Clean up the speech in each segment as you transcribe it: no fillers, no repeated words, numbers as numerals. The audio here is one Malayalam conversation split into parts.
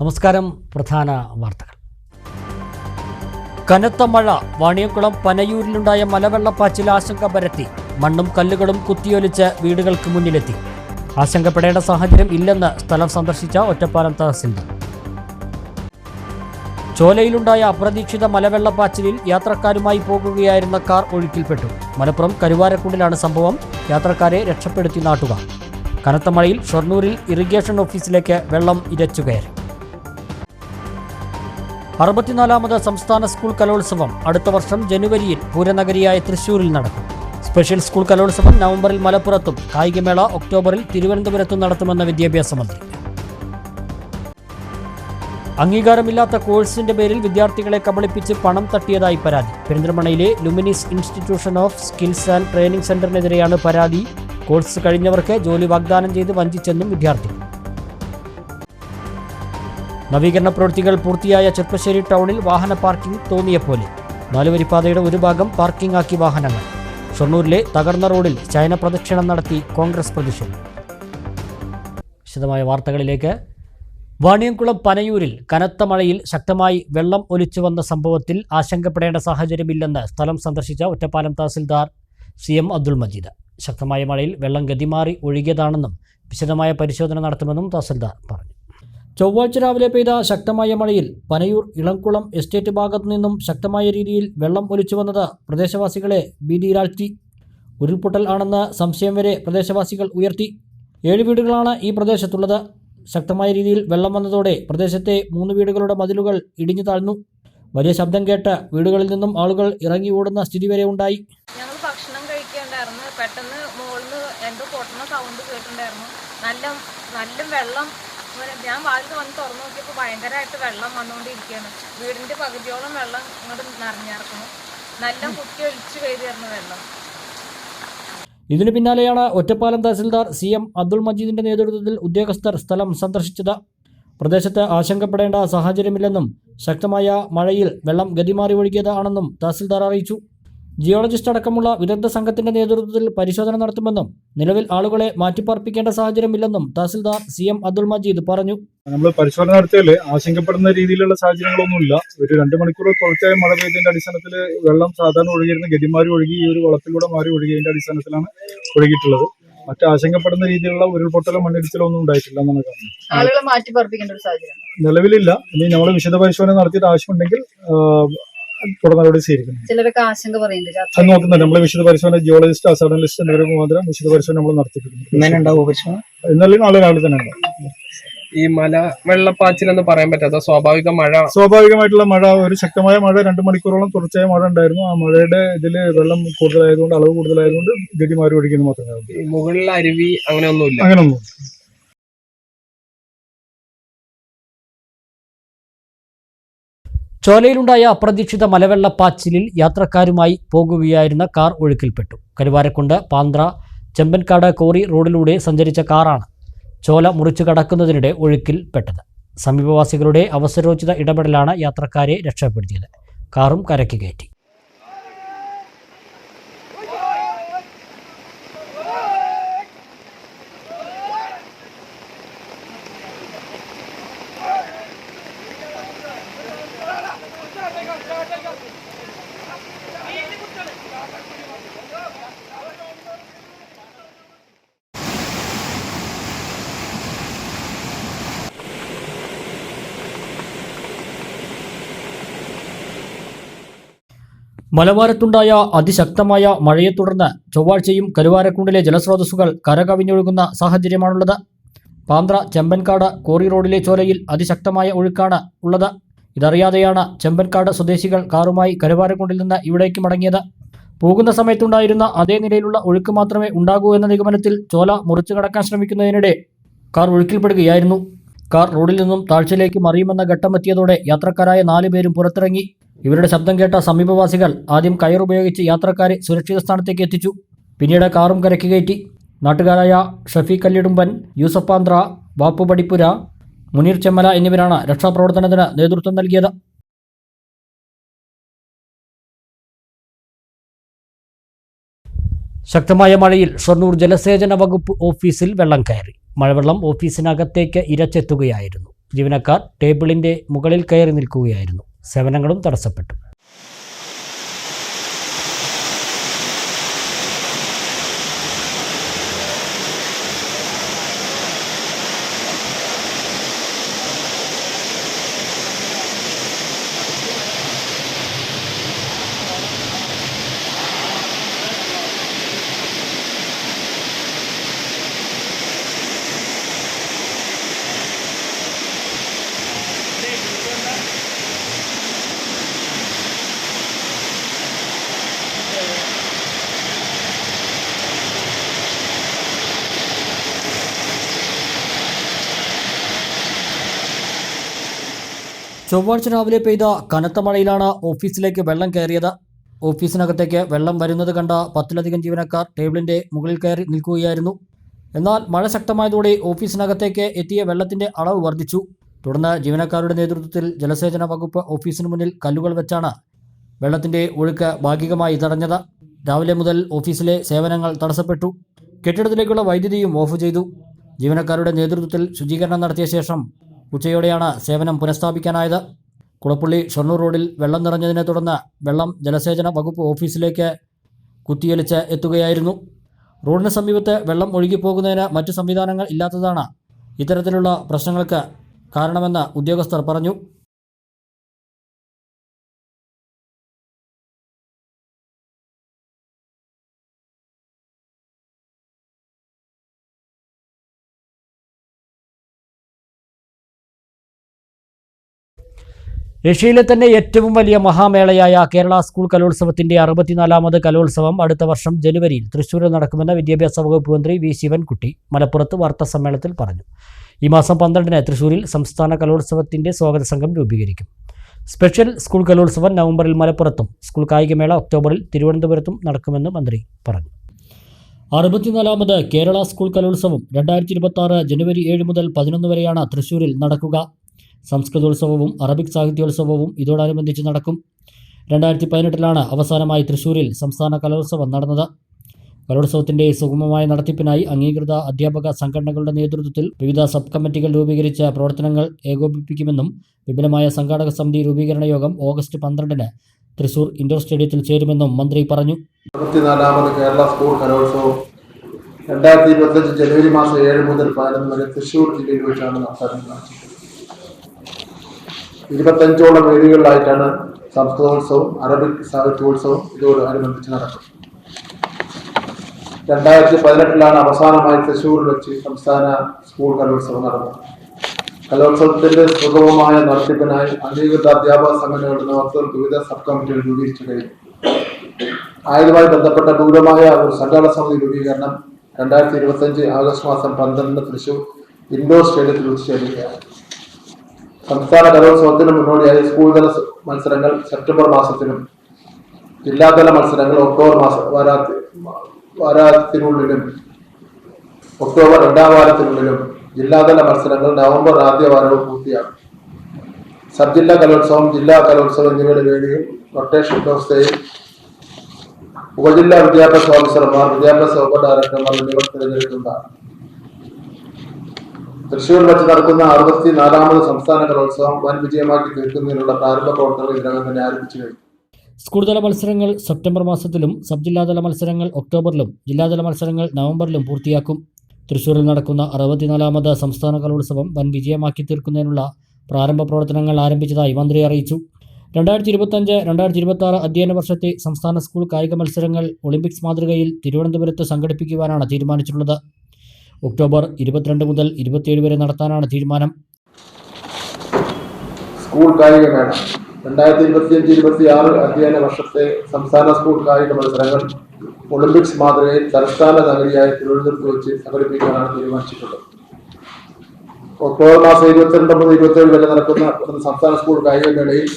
നമസ്കാരം. പ്രധാന വാർത്തകൾ. കനത്ത മഴ വാണിയംകുളം പനയൂരിലുണ്ടായ മലവെള്ളപ്പാച്ചിൽ ആശങ്ക പരത്തി. മണ്ണും കല്ലുകളും കുത്തിയൊലിച്ച് വീടുകൾക്ക് മുന്നിലെത്തി. ആശങ്കപ്പെടേണ്ട സാഹചര്യം ഇല്ലെന്ന് സ്ഥലം സന്ദർശിച്ച ഒറ്റപ്പാലം തഹസിൽദാർ. ചോലയിലുണ്ടായ അപ്രതീക്ഷിത മലവെള്ളപ്പാച്ചിലിൽ യാത്രക്കാരുമായി പോകുകയായിരുന്ന കാർ ഒഴുക്കിൽപ്പെട്ടു. മലപ്പുറം കരുവാരക്കുണ്ടിലാണ് സംഭവം. യാത്രക്കാരെ രക്ഷപ്പെടുത്തി നാട്ടുകാർ. കനത്ത മഴയിൽ ഷൊർണൂരിൽ ഇറിഗേഷൻ ഓഫീസിലേക്ക് വെള്ളം ഇരച്ചുകയറി. 64ാമത് സംസ്ഥാന സ്കൂൾ കലോത്സവം അടുത്ത വർഷം ജനുവരിയിൽ പൂരനഗരിയായ തൃശ്ശൂരിൽ നടക്കും. സ്പെഷ്യൽ സ്കൂൾ കലോത്സവം നവംബറിൽ മലപ്പുറത്തും കായികമേള ഒക്ടോബറിൽ തിരുവനന്തപുരത്തും നടത്തുമെന്ന് വിദ്യാഭ്യാസ മന്ത്രി. അംഗീകാരമില്ലാത്ത കോഴ്സിന്റെ പേരിൽ വിദ്യാർത്ഥികളെ കബളിപ്പിച്ച് പണം തട്ടിയതായി പരാതി. പെരിന്തൽമണ്ണയിലെ Luminis institution of skills and training സെന്ററിനെതിരെയാണ് പരാതി. കോഴ്സ് കഴിഞ്ഞവർക്ക് ജോലി വാഗ്ദാനം ചെയ്ത് വഞ്ചിച്ചെന്നും വിദ്യാർത്ഥികൾ. നവീകരണ പ്രവൃത്തികൾ പൂർത്തിയായ ചെർപ്പശ്ശേരി ടൗണിൽ വാഹന പാർക്കിംഗ് തോന്നിയപോലെ. 4 വരിപ്പാതയുടെ ഒരു ഭാഗം പാർക്കിംഗ് ആക്കി വാഹനങ്ങൾ. ഷൊർണൂരിലെ തകർന്ന റോഡിൽ ശയന പ്രദക്ഷിണം നടത്തി കോൺഗ്രസ് പ്രതിഷേധം. വിശദമായ വാർത്തകളിലേക്ക്. വാണിയംകുളം പനയൂരിൽ കനത്ത മഴയിൽ ശക്തമായി വെള്ളം ഒലിച്ചു വന്ന സംഭവത്തിൽ ആശങ്കപ്പെടേണ്ട സാഹചര്യമില്ലെന്ന് സ്ഥലം സന്ദർശിച്ച ഒറ്റപ്പാലം തഹസിൽദാർ CM അബ്ദുൾ മജീദ്. ശക്തമായ മഴയിൽ വെള്ളം ഗതിമാറി ഒഴുകിയതാണെന്നും വിശദമായ പരിശോധന നടത്തുമെന്നും തഹസിൽദാർ പറഞ്ഞു. ചൊവ്വാഴ്ച രാവിലെ പെയ്ത ശക്തമായ മഴയിൽ പനയൂർ ഇളംകുളം എസ്റ്റേറ്റ് ഭാഗത്തു നിന്നും ശക്തമായ രീതിയിൽ വെള്ളം ഒലിച്ചു വന്നത് പ്രദേശവാസികളെ ഭീതിയിലാഴ്ത്തി. ഉരുൾപൊട്ടൽ ആണെന്ന് സംശയം വരെ പ്രദേശവാസികൾ ഉയർത്തി. 7 വീടുകളാണ് ഈ പ്രദേശത്തുള്ളത്. ശക്തമായ രീതിയിൽ വെള്ളം വന്നതോടെ പ്രദേശത്തെ 3 വീടുകളുടെ മതിലുകൾ ഇടിഞ്ഞു താഴ്ന്നു. വലിയ ശബ്ദം കേട്ട് വീടുകളിൽ നിന്നും ആളുകൾ ഇറങ്ങി ഓടുന്ന സ്ഥിതി വരെ ഉണ്ടായി. ഞങ്ങൾ ഭക്ഷണം കഴിക്കേണ്ടായിരുന്നു. പെട്ടെന്ന് മുകളിൽ നിന്ന് എന്തോ പൊട്ടുന്ന സൗണ്ട് കേട്ടിട്ടുണ്ടായിരുന്നു. നല്ല വെള്ളം. ഞാൻ വാതിൽ വന്ന് തുറന്നു നോക്കിയപ്പോൾ ഭയങ്കരമായിട്ട് വെള്ളം വന്നുകൊണ്ടിരിക്കുകയാണ്. വീടിൻ്റെ പകുതിയോളം വെള്ളം ഇങ്ങോട്ട് നിറഞ്ഞിറക്കുന്നു. നല്ല കുത്തി ഒലിച്ചു പെയ്തിരുന്നു വെള്ളം. ഇതിനു പിന്നാലെയാണ് ഒറ്റപ്പാലം തഹസിൽദാർ CM അബ്ദുൾ മജീദിന്റെ നേതൃത്വത്തിൽ ഉദ്യോഗസ്ഥർ സ്ഥലം സന്ദർശിച്ചത്. പ്രദേശത്ത് ആശങ്കപ്പെടേണ്ട സാഹചര്യമില്ലെന്നും ശക്തമായ മഴയിൽ വെള്ളം ഗതിമാറി ഒഴുകിയത് ആണെന്നും തഹസിൽദാർ അറിയിച്ചു. ജിയോളജിസ്റ്റ് അടക്കമുള്ള വിദഗ്ധ സംഘത്തിന്റെ നേതൃത്വത്തിൽ പരിശോധന നടത്തുമെന്നും നിലവിൽ ആളുകളെ മാറ്റിപ്പാർപ്പിക്കേണ്ട സാഹചര്യമില്ലെന്നും തഹസിൽദാർ CM അബ്ദുൾ മജീദ് പറഞ്ഞു. നമ്മൾ പരിശോധന നടത്തിയാൽ ആശങ്കപ്പെടുന്ന രീതിയിലുള്ള സാഹചര്യങ്ങളൊന്നുമില്ല. ഒരു 2 മണിക്കൂർ തുടർച്ചയായ മഴ പെയ്തതിന്റെ അടിസ്ഥാനത്തിൽ വെള്ളം സാധാരണ ഒഴുകിയിരുന്ന ഗതിമാരി ഒഴുകി ഈ ഒരു വളത്തിലൂടെ മാറി ഒഴുകിയതിന്റെ അടിസ്ഥാനത്തിലാണ് ഒഴുകിയിട്ടുള്ളത്. മറ്റ് ആശങ്കപ്പെടുന്ന രീതിയിലുള്ള ഉരുൾപൊട്ടലോ മണ്ണിടിച്ചിലോ ഒന്നും ഉണ്ടായിട്ടില്ല എന്നാണ് കാരണം. ആളുകളെ മാറ്റിപ്പാർപ്പിക്കേണ്ട ഒരു സാഹചര്യം നിലവിലില്ല. ഇനി നമ്മൾ വിശദ പരിശോധന നടത്തിയിട്ട് ആവശ്യമുണ്ടെങ്കിൽ തുടർ നടപടി സ്വീകരിക്കുന്നു. ചിലരൊക്കെ ആശങ്ക പറയുന്നുണ്ട്. അത് നോക്കുന്നുണ്ട്. നമ്മൾ വിശദ പരിശോധന ജിയോളജിസ്റ്റ് അസാഡനലിസ്റ്റ് എന്നിവരെ മുഖാന്തരം വിശദ പരിശോധന നമ്മൾ നടത്തിയിട്ടുണ്ട്. ഇന്നലെയും നാളെ രാവിലെ തന്നെ ഉണ്ടാവും. ഈ മല വെള്ളപ്പാച്ചിൽ എന്ന് പറയാൻ പറ്റാത്ത സ്വാഭാവികമായിട്ടുള്ള മഴ, ഒരു ശക്തമായ മഴ 2 മണിക്കൂറോളം തുടർച്ചയായ മഴ ഉണ്ടായിരുന്നു. ആ മഴയുടെ ഇതില് വെള്ളം കൂടുതലായതുകൊണ്ട്, അളവ് കൂടുതലായതുകൊണ്ട് ഗതിമാരി ഒഴുകിയെന്ന് മാത്രമേ. മുകളിൽ അരുവി അങ്ങനെയൊന്നുമില്ല. അങ്ങനെയൊന്നും. ചോലയിലുണ്ടായ അപ്രതീക്ഷിത മലവെള്ളപ്പാച്ചിലിൽ യാത്രക്കാരുമായി പോകുകയായിരുന്ന കാർ ഒഴുക്കിൽപ്പെട്ടു. കരുവാരക്കുണ്ട് പാന്ത്ര ചെമ്പൻകാട് കോറി റോഡിലൂടെ സഞ്ചരിച്ച കാറാണ് ചോല മുറിച്ചു കടക്കുന്നതിനിടെ ഒഴുക്കിൽപ്പെട്ടത്. സമീപവാസികളുടെ അവസരോചിത ഇടപെടലാണ് യാത്രക്കാരെ രക്ഷപ്പെടുത്തിയത്. കാറും കരയ്ക്ക് കയറ്റി. മലബാരത്തുണ്ടായ അതിശക്തമായ മഴയെ തുടർന്ന് ചൊവ്വാഴ്ചയും കരുവാരക്കുണ്ടിലെ ജലസ്രോതസ്സുകൾ കരകവിഞ്ഞൊഴുകുന്ന സാഹചര്യമാണുള്ളത്. പാന്ത്ര ചെമ്പൻകാട് കോറി റോഡിലെ ചോലയിൽ അതിശക്തമായ ഒഴുക്കാണ് ഉള്ളത്. ഇതറിയാതെയാണ് ചെമ്പൻകാട് സ്വദേശികൾ കാറുമായി കരുവാരക്കുണ്ടിൽ നിന്ന് ഇവിടേക്ക് മടങ്ങിയത്. പോകുന്ന സമയത്തുണ്ടായിരുന്ന അതേ നിലയിലുള്ള ഒഴുക്ക് മാത്രമേ ഉണ്ടാകൂ എന്ന നിഗമനത്തിൽ ചോല മുറിച്ചു കടക്കാൻ ശ്രമിക്കുന്നതിനിടെ കാർ ഒഴുക്കിൽപ്പെടുകയായിരുന്നു. കാർ റോഡിൽ നിന്നും താഴ്ചയിലേക്ക് മറിയുമെന്ന ഘട്ടമെത്തിയതോടെ യാത്രക്കാരായ 4 പേരും പുറത്തിറങ്ങി. ഇവരുടെ ശബ്ദം കേട്ട സമീപവാസികൾ ആദ്യം കയറുപയോഗിച്ച് യാത്രക്കാരെ സുരക്ഷിത സ്ഥാനത്തേക്ക് എത്തിച്ചു. പിന്നീട് കാറും കരയ്ക്ക് കയറ്റി. നാട്ടുകാരായ ഷഫീഖ് കല്ലിടുമ്പൻ, യൂസഫ് പാന്ത്ര, ബാപ്പു പടിപ്പുര, മുനീർ ചെമ്മല എന്നിവരാണ് രക്ഷാപ്രവർത്തനത്തിന് നേതൃത്വം നൽകിയത്. ശക്തമായ മഴയിൽ ഷൊർണൂർ ജലസേചന വകുപ്പ് ഓഫീസിൽ വെള്ളം കയറി. മഴവെള്ളം ഓഫീസിനകത്തേക്ക് ഇരച്ചെത്തുകയായിരുന്നു. ജീവനക്കാർ ടേബിളിന്റെ മുകളിൽ കയറി നിൽക്കുകയായിരുന്നു. സേവനങ്ങളും തടസ്സപ്പെട്ടു. ചൊവ്വാഴ്ച രാവിലെ പെയ്ത കനത്ത മഴയിലാണ് ഓഫീസിലേക്ക് വെള്ളം കയറിയത്. ഓഫീസിനകത്തേക്ക് വെള്ളം വരുന്നത് കണ്ട 10ലധികം ജീവനക്കാർ ടേബിളിന്റെ മുകളിൽ കയറി നിൽക്കുകയായിരുന്നു. എന്നാൽ മഴ ശക്തമായതോടെ ഓഫീസിനകത്തേക്ക് എത്തിയ വെള്ളത്തിന്റെ അളവ് വർദ്ധിച്ചു. തുടർന്ന് ജീവനക്കാരുടെ നേതൃത്വത്തിൽ ജലസേചന വകുപ്പ് ഓഫീസിന് മുന്നിൽ കല്ലുകൾ വെച്ചാണ് വെള്ളത്തിന്റെ ഒഴുക്ക് ഭാഗികമായി തടഞ്ഞത്. രാവിലെ മുതൽ ഓഫീസിലെ സേവനങ്ങൾ തടസ്സപ്പെട്ടു. കെട്ടിടത്തിലേക്കുള്ള വൈദ്യുതിയും ഓഫ് ചെയ്തു. ജീവനക്കാരുടെ നേതൃത്വത്തിൽ ശുചീകരണം നടത്തിയ ശേഷം ഉച്ചയോടെയാണ് സേവനം പുനഃസ്ഥാപിക്കാനായത്. കുളപ്പുള്ളി ഷൊർണൂർ റോഡിൽ വെള്ളം നിറഞ്ഞതിനെ തുടർന്ന് വെള്ളം ജലസേചന വകുപ്പ് ഓഫീസിലേക്ക് കുത്തിയൊലിച്ച് എത്തുകയായിരുന്നു. റോഡിന് സമീപത്ത് വെള്ളം ഒഴുകിപ്പോകുന്നതിന് മറ്റു സംവിധാനങ്ങൾ ഇല്ലാത്തതാണ് ഇത്തരത്തിലുള്ള പ്രശ്നങ്ങൾക്ക് കാരണമെന്ന് ഉദ്യോഗസ്ഥർ പറഞ്ഞു. ഏഷ്യയിലെ തന്നെ ഏറ്റവും വലിയ മഹാമേളയായ കേരള സ്കൂൾ കലോത്സവത്തിന്റെ 64ാമത് കലോത്സവം അടുത്ത വർഷം ജനുവരിയിൽ തൃശ്ശൂരിൽ നടക്കുമെന്ന് വിദ്യാഭ്യാസ വകുപ്പ് മന്ത്രി വി ശിവൻകുട്ടി മലപ്പുറത്ത് വാർത്താസമ്മേളനത്തിൽ പറഞ്ഞു. ഈ മാസം 12-ന് തൃശ്ശൂരിൽ സംസ്ഥാന കലോത്സവത്തിന്റെ സ്വാഗത സംഘം രൂപീകരിക്കും. സ്പെഷ്യൽ സ്കൂൾ കലോത്സവം നവംബറിൽ മലപ്പുറത്തും സ്കൂൾ കായികമേള ഒക്ടോബറിൽ തിരുവനന്തപുരത്തും നടക്കുമെന്ന് മന്ത്രി പറഞ്ഞു. 64ാമത് കേരള സ്കൂൾ കലോത്സവം 2026 ജനുവരി 7 മുതൽ 11 വരെയാണ് തൃശ്ശൂരിൽ നടക്കുക. സംസ്കൃതോത്സവവും അറബിക് സാഹിത്യോത്സവവും ഇതോടനുബന്ധിച്ച് നടക്കും. 2018-ലാണ് അവസാനമായി തൃശ്ശൂരിൽ സംസ്ഥാന കലോത്സവം നടന്നത്. കലോത്സവത്തിന്റെ സുഗമമായ നടത്തിപ്പിനായി അംഗീകൃത അധ്യാപക സംഘടനകളുടെ നേതൃത്വത്തിൽ വിവിധ സബ് കമ്മിറ്റികൾ രൂപീകരിച്ച് പ്രവർത്തനങ്ങൾ ഏകോപിപ്പിക്കുമെന്നും വിപുലമായ സംഘാടക സമിതി രൂപീകരണ യോഗം ഓഗസ്റ്റ് 12-ന് തൃശ്ശൂർ ഇൻഡോർ സ്റ്റേഡിയത്തിൽ ചേരുമെന്നും മന്ത്രി പറഞ്ഞു. 64ാമത് കേരള സ്കൂൾ കലോത്സവം 2025 ജനുവരി മാസം 7 മുതൽ 11 വരെ തൃശ്ശൂർ ജില്ലയിൽ വെച്ചാണ് നടത്താൻ. 25ഓളം വേദികളിലായിട്ടാണ് സംസ്കൃതോത്സവം അറബിക് സാഹിത്യോത്സവം ഇതോടനുബന്ധിച്ച് നടക്കും. 2018-ലാണ് അവസാനമായി തൃശ്ശൂരിൽ വെച്ച് സംസ്ഥാന സ്കൂൾ കലോത്സവം നടന്നത്. കലോത്സവത്തിന്റെ സുഗമമായ നടത്തിപ്പിനായി അംഗീകൃത അധ്യാപക സംഘടനകളുടെ നേതൃത്വത്തിൽ വിവിധ സബ് കമ്മിറ്റികൾ രൂപീകരിച്ചു കഴിഞ്ഞു. ആയതുമായി ബന്ധപ്പെട്ട വിപുലമായ ഒരു സംഘാടക സമിതി രൂപീകരണം 2025 ആഗസ്റ്റ് മാസം 12-ന് തൃശ്ശൂർ ഇൻഡോർ സ്റ്റേഡിയത്തിൽ വെച്ച് ചേരുകയാണ്. സംസ്ഥാന കലോത്സവത്തിന് മുന്നോടിയായി സ്കൂൾ തല മത്സരങ്ങൾ സെപ്റ്റംബർ മാസത്തിലും ജില്ലാതല മത്സരങ്ങൾ ഒക്ടോബർ വാരത്തിനുള്ളിലും ഒക്ടോബർ 2ാം വാരത്തിനുള്ളിലും ജില്ലാതല മത്സരങ്ങൾ നവംബർ ആദ്യ വാരവും പൂർത്തിയാകും. സബ് ജില്ലാ കലോത്സവം ജില്ലാ കലോത്സവം എന്നിവയുടെ വേദിയിൽ റൊട്ടേഷൻ വ്യവസ്ഥയിൽ ഉപജില്ലാ വിദ്യാഭ്യാസ ഓഫീസർമാർ വിദ്യാഭ്യാസ ഉപ ഡയറക്ടർമാർ എന്നിവർ തിരഞ്ഞെടുക്കുന്നതാണ്. തൃശ്ശൂരിൽ വെച്ച് നടക്കുന്ന 64ാമത് സംസ്ഥാന കലോത്സവം വൻ വിജയമാക്കി തീർക്കുന്നതിനുള്ള പ്രാരംഭ പ്രവർത്തനങ്ങൾ ഇതിനകം തന്നെ ആരംഭിച്ചു കഴിഞ്ഞു. സ്കൂൾ തല മത്സരങ്ങൾ സെപ്റ്റംബർ മാസത്തിലും സബ് ജില്ലാതല മത്സരങ്ങൾ ഒക്ടോബറിലും ജില്ലാതല മത്സരങ്ങൾ നവംബറിലും പൂർത്തിയാക്കും. തൃശ്ശൂരിൽ നടക്കുന്ന 64ാമത് സംസ്ഥാന കലോത്സവം വൻ വിജയമാക്കി തീർക്കുന്നതിനുള്ള പ്രാരംഭ പ്രവർത്തനങ്ങൾ ആരംഭിച്ചതായി മന്ത്രി അറിയിച്ചു. 2025-2026 അധ്യയന വർഷത്തെ സംസ്ഥാന സ്കൂൾ കായിക മത്സരങ്ങൾ ഒളിമ്പിക്സ് മാതൃകയിൽ തിരുവനന്തപുരത്ത് സംഘടിപ്പിക്കുവാനാണ് തീരുമാനിച്ചിട്ടുള്ളത്. ഒക്ടോബർ 22 മുതൽ 27 വരെ നടത്താനാണ് തീരുമാനം. സ്കൂൾ കായികമേള 2025-26 അധ്യയന വർഷത്തെ സംസ്ഥാന സ്കൂൾ കായിക മത്സരങ്ങൾ ഒളിമ്പിക്സ് മാതൃകയിൽ തലസ്ഥാന നഗരിയായ തിരുവനന്തപുരത്ത് വെച്ച് സംഘടിപ്പിക്കാനാണ് തീരുമാനിച്ചിട്ടുള്ളത്. ഒക്ടോബർ മാസം 22 മുതൽ 27 വരെ നടക്കുന്ന സംസ്ഥാന സ്കൂൾ കായികമേളയിൽ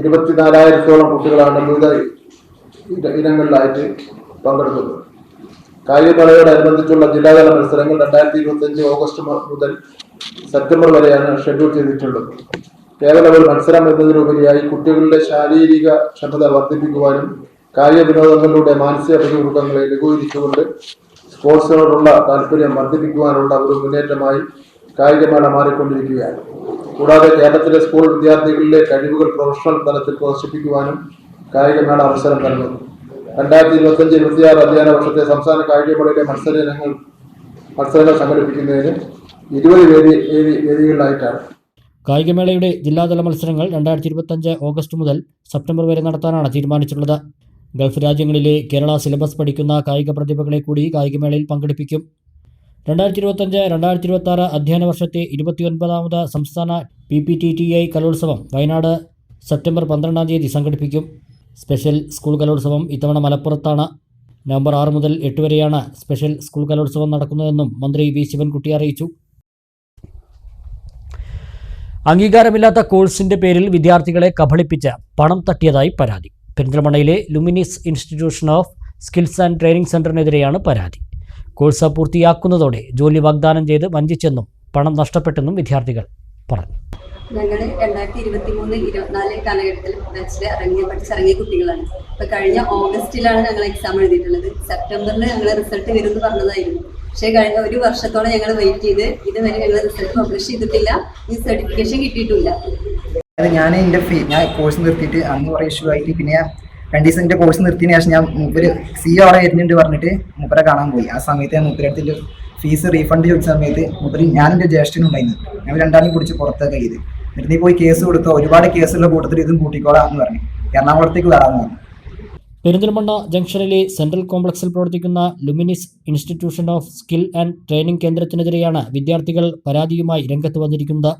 24,000-ഓളം കുട്ടികളാണ് വിവിധ ഇനങ്ങളിലായിട്ട് പങ്കെടുക്കുന്നത്. കായികമേളയോടനുബന്ധിച്ചുള്ള ജില്ലാതല മത്സരങ്ങൾ 2025 ഓഗസ്റ്റ് മുതൽ സെപ്റ്റംബർ വരെയാണ് ഷെഡ്യൂൾ ചെയ്തിട്ടുള്ളത്. കേവല ഒരു മത്സരം എന്നതിനുപരിയായി കുട്ടികളുടെ ശാരീരിക ക്ഷമത വർദ്ധിപ്പിക്കുവാനും കായിക വിനോദങ്ങളിലൂടെ മാനസിക പിരിമുറുക്കങ്ങളെ ലഘൂകരിച്ചുകൊണ്ട് സ്പോർട്സിനോടുള്ള താല്പര്യം വർദ്ധിപ്പിക്കുവാനുള്ള ഒരു മുന്നേറ്റമായി കായികമേള മാറിക്കൊണ്ടിരിക്കുകയാണ്. കൂടാതെ കേരളത്തിലെ സ്കൂൾ വിദ്യാർത്ഥികളിലെ കഴിവുകൾ പ്രൊഫഷണൽ തലത്തിൽ പ്രദർശിപ്പിക്കുവാനും കായികമേള അവസരം നൽകുന്നു. 2025-26 അധ്യയന വർഷത്തെ സംസ്ഥാന കായികമേളയിലെ മത്സരങ്ങൾ സംഘടിപ്പിക്കുന്നതിന് 20 വേദികളിലായിട്ടാണ്. കായികമേളയുടെ ജില്ലാതല മത്സരങ്ങൾ 2025 ഓഗസ്റ്റ് മുതൽ സെപ്റ്റംബർ വരെ നടത്താനാണ് തീരുമാനിച്ചിട്ടുള്ളത്. ഗൾഫ് രാജ്യങ്ങളിലെ കേരള സിലബസ് പഠിക്കുന്ന കായിക പ്രതിഭകളെ കൂടി കായികമേളയിൽ പങ്കെടുപ്പിക്കും. 2025-2026 അധ്യയന വർഷത്തെ 29ാമത് സംസ്ഥാന PPTTI കലോത്സവം വയനാട് സെപ്റ്റംബർ 12-ാം തീയതി സംഘടിപ്പിക്കും. സ്പെഷ്യൽ സ്കൂൾ കലോത്സവം ഇത്തവണ മലപ്പുറത്താണ്. നവംബർ 6 മുതൽ 8 വരെയാണ് സ്പെഷ്യൽ സ്കൂൾ കലോത്സവം നടക്കുന്നതെന്നും മന്ത്രി വി ശിവൻകുട്ടി അറിയിച്ചു. അംഗീകാരമില്ലാത്ത കോഴ്സിന്റെ പേരിൽ വിദ്യാർത്ഥികളെ കബളിപ്പിച്ച് പണം തട്ടിയതായി പരാതി. പെരിന്തൽമണ്ണയിലെ Luminis institution of skills and training സെന്ററിനെതിരെയാണ് പരാതി. കോഴ്സ് പൂർത്തിയാക്കുന്നതോടെ ജോലി വാഗ്ദാനം ചെയ്ത് വഞ്ചിച്ചെന്നും പണം നഷ്ടപ്പെട്ടെന്നും വിദ്യാർത്ഥികൾ പറഞ്ഞു. ഞങ്ങൾ 2023-24 കാലഘട്ടത്തിൽ ബാച്ചിൽ പഠിച്ചിറങ്ങിയ കുട്ടികളാണ്. ഇപ്പോൾ കഴിഞ്ഞ ഓഗസ്റ്റിലാണ് ഞങ്ങൾ എക്സാം എഴുതിയിട്ടുള്ളത്. സെപ്റ്റംബറിൽ ഞങ്ങൾ റിസൾട്ട് വരുമെന്ന് പറഞ്ഞതായിരുന്നു. പക്ഷേ കഴിഞ്ഞ ഒരു വർഷത്തോളം ഞങ്ങൾ വെയിറ്റ് ചെയ്ത് ഇതുവരെ ഞങ്ങൾ റിസൾട്ട് പബ്ലിഷ് ചെയ്തിട്ടില്ല, ഈ സർട്ടിഫിക്കേഷൻ കിട്ടിയിട്ടില്ല. ഞാൻ കോഴ്സ് നിർത്തിയിട്ട് അന്ന് കുറേ ഇഷ്യൂ ആയിട്ട് പിന്നെ 2 ദിവസം കോഴ്സ് നിർത്തിയതിന് ശേഷം ഞാൻ മൂപ്പര് CEO അവിടെ വരുന്നുണ്ട് പറഞ്ഞിട്ട് മൂപ്പരെ കാണാൻ പോയി. ആ സമയത്ത് ഞാൻ മൂപ്പരടുത്തിൻ്റെ ഫീസ് റീഫണ്ട് ചോദിച്ച സമയത്ത് മൂപ്പര് ഞാൻ എൻ്റെ ജ്യേഷ്ഠനും ഉണ്ടായിരുന്നു. ഞങ്ങൾ രണ്ടാമതും പിടിച്ച് പുറത്തൊക്കെ ചെയ്ത് എന്നിട്ട് നീ പോയി കേസ് കൊടുത്തോ, ഒരുപാട് കേസുള്ള കൂട്ടത്തിൽ ഇതും കൂട്ടിക്കോളാം എന്ന് പറഞ്ഞു. എറണാകുളത്തേക്ക് വരാമെന്ന് പറഞ്ഞു. പെരിന്തൽമണ്ണ ജംഗ്ഷനിലെ സെൻട്രൽ കോംപ്ലക്സിൽ പ്രവർത്തിക്കുന്ന Luminis institution of skill and training കേന്ദ്രത്തിനെതിരെയാണ് വിദ്യാർത്ഥികൾ പരാതിയുമായി രംഗത്ത് വന്നിരിക്കുന്നത്.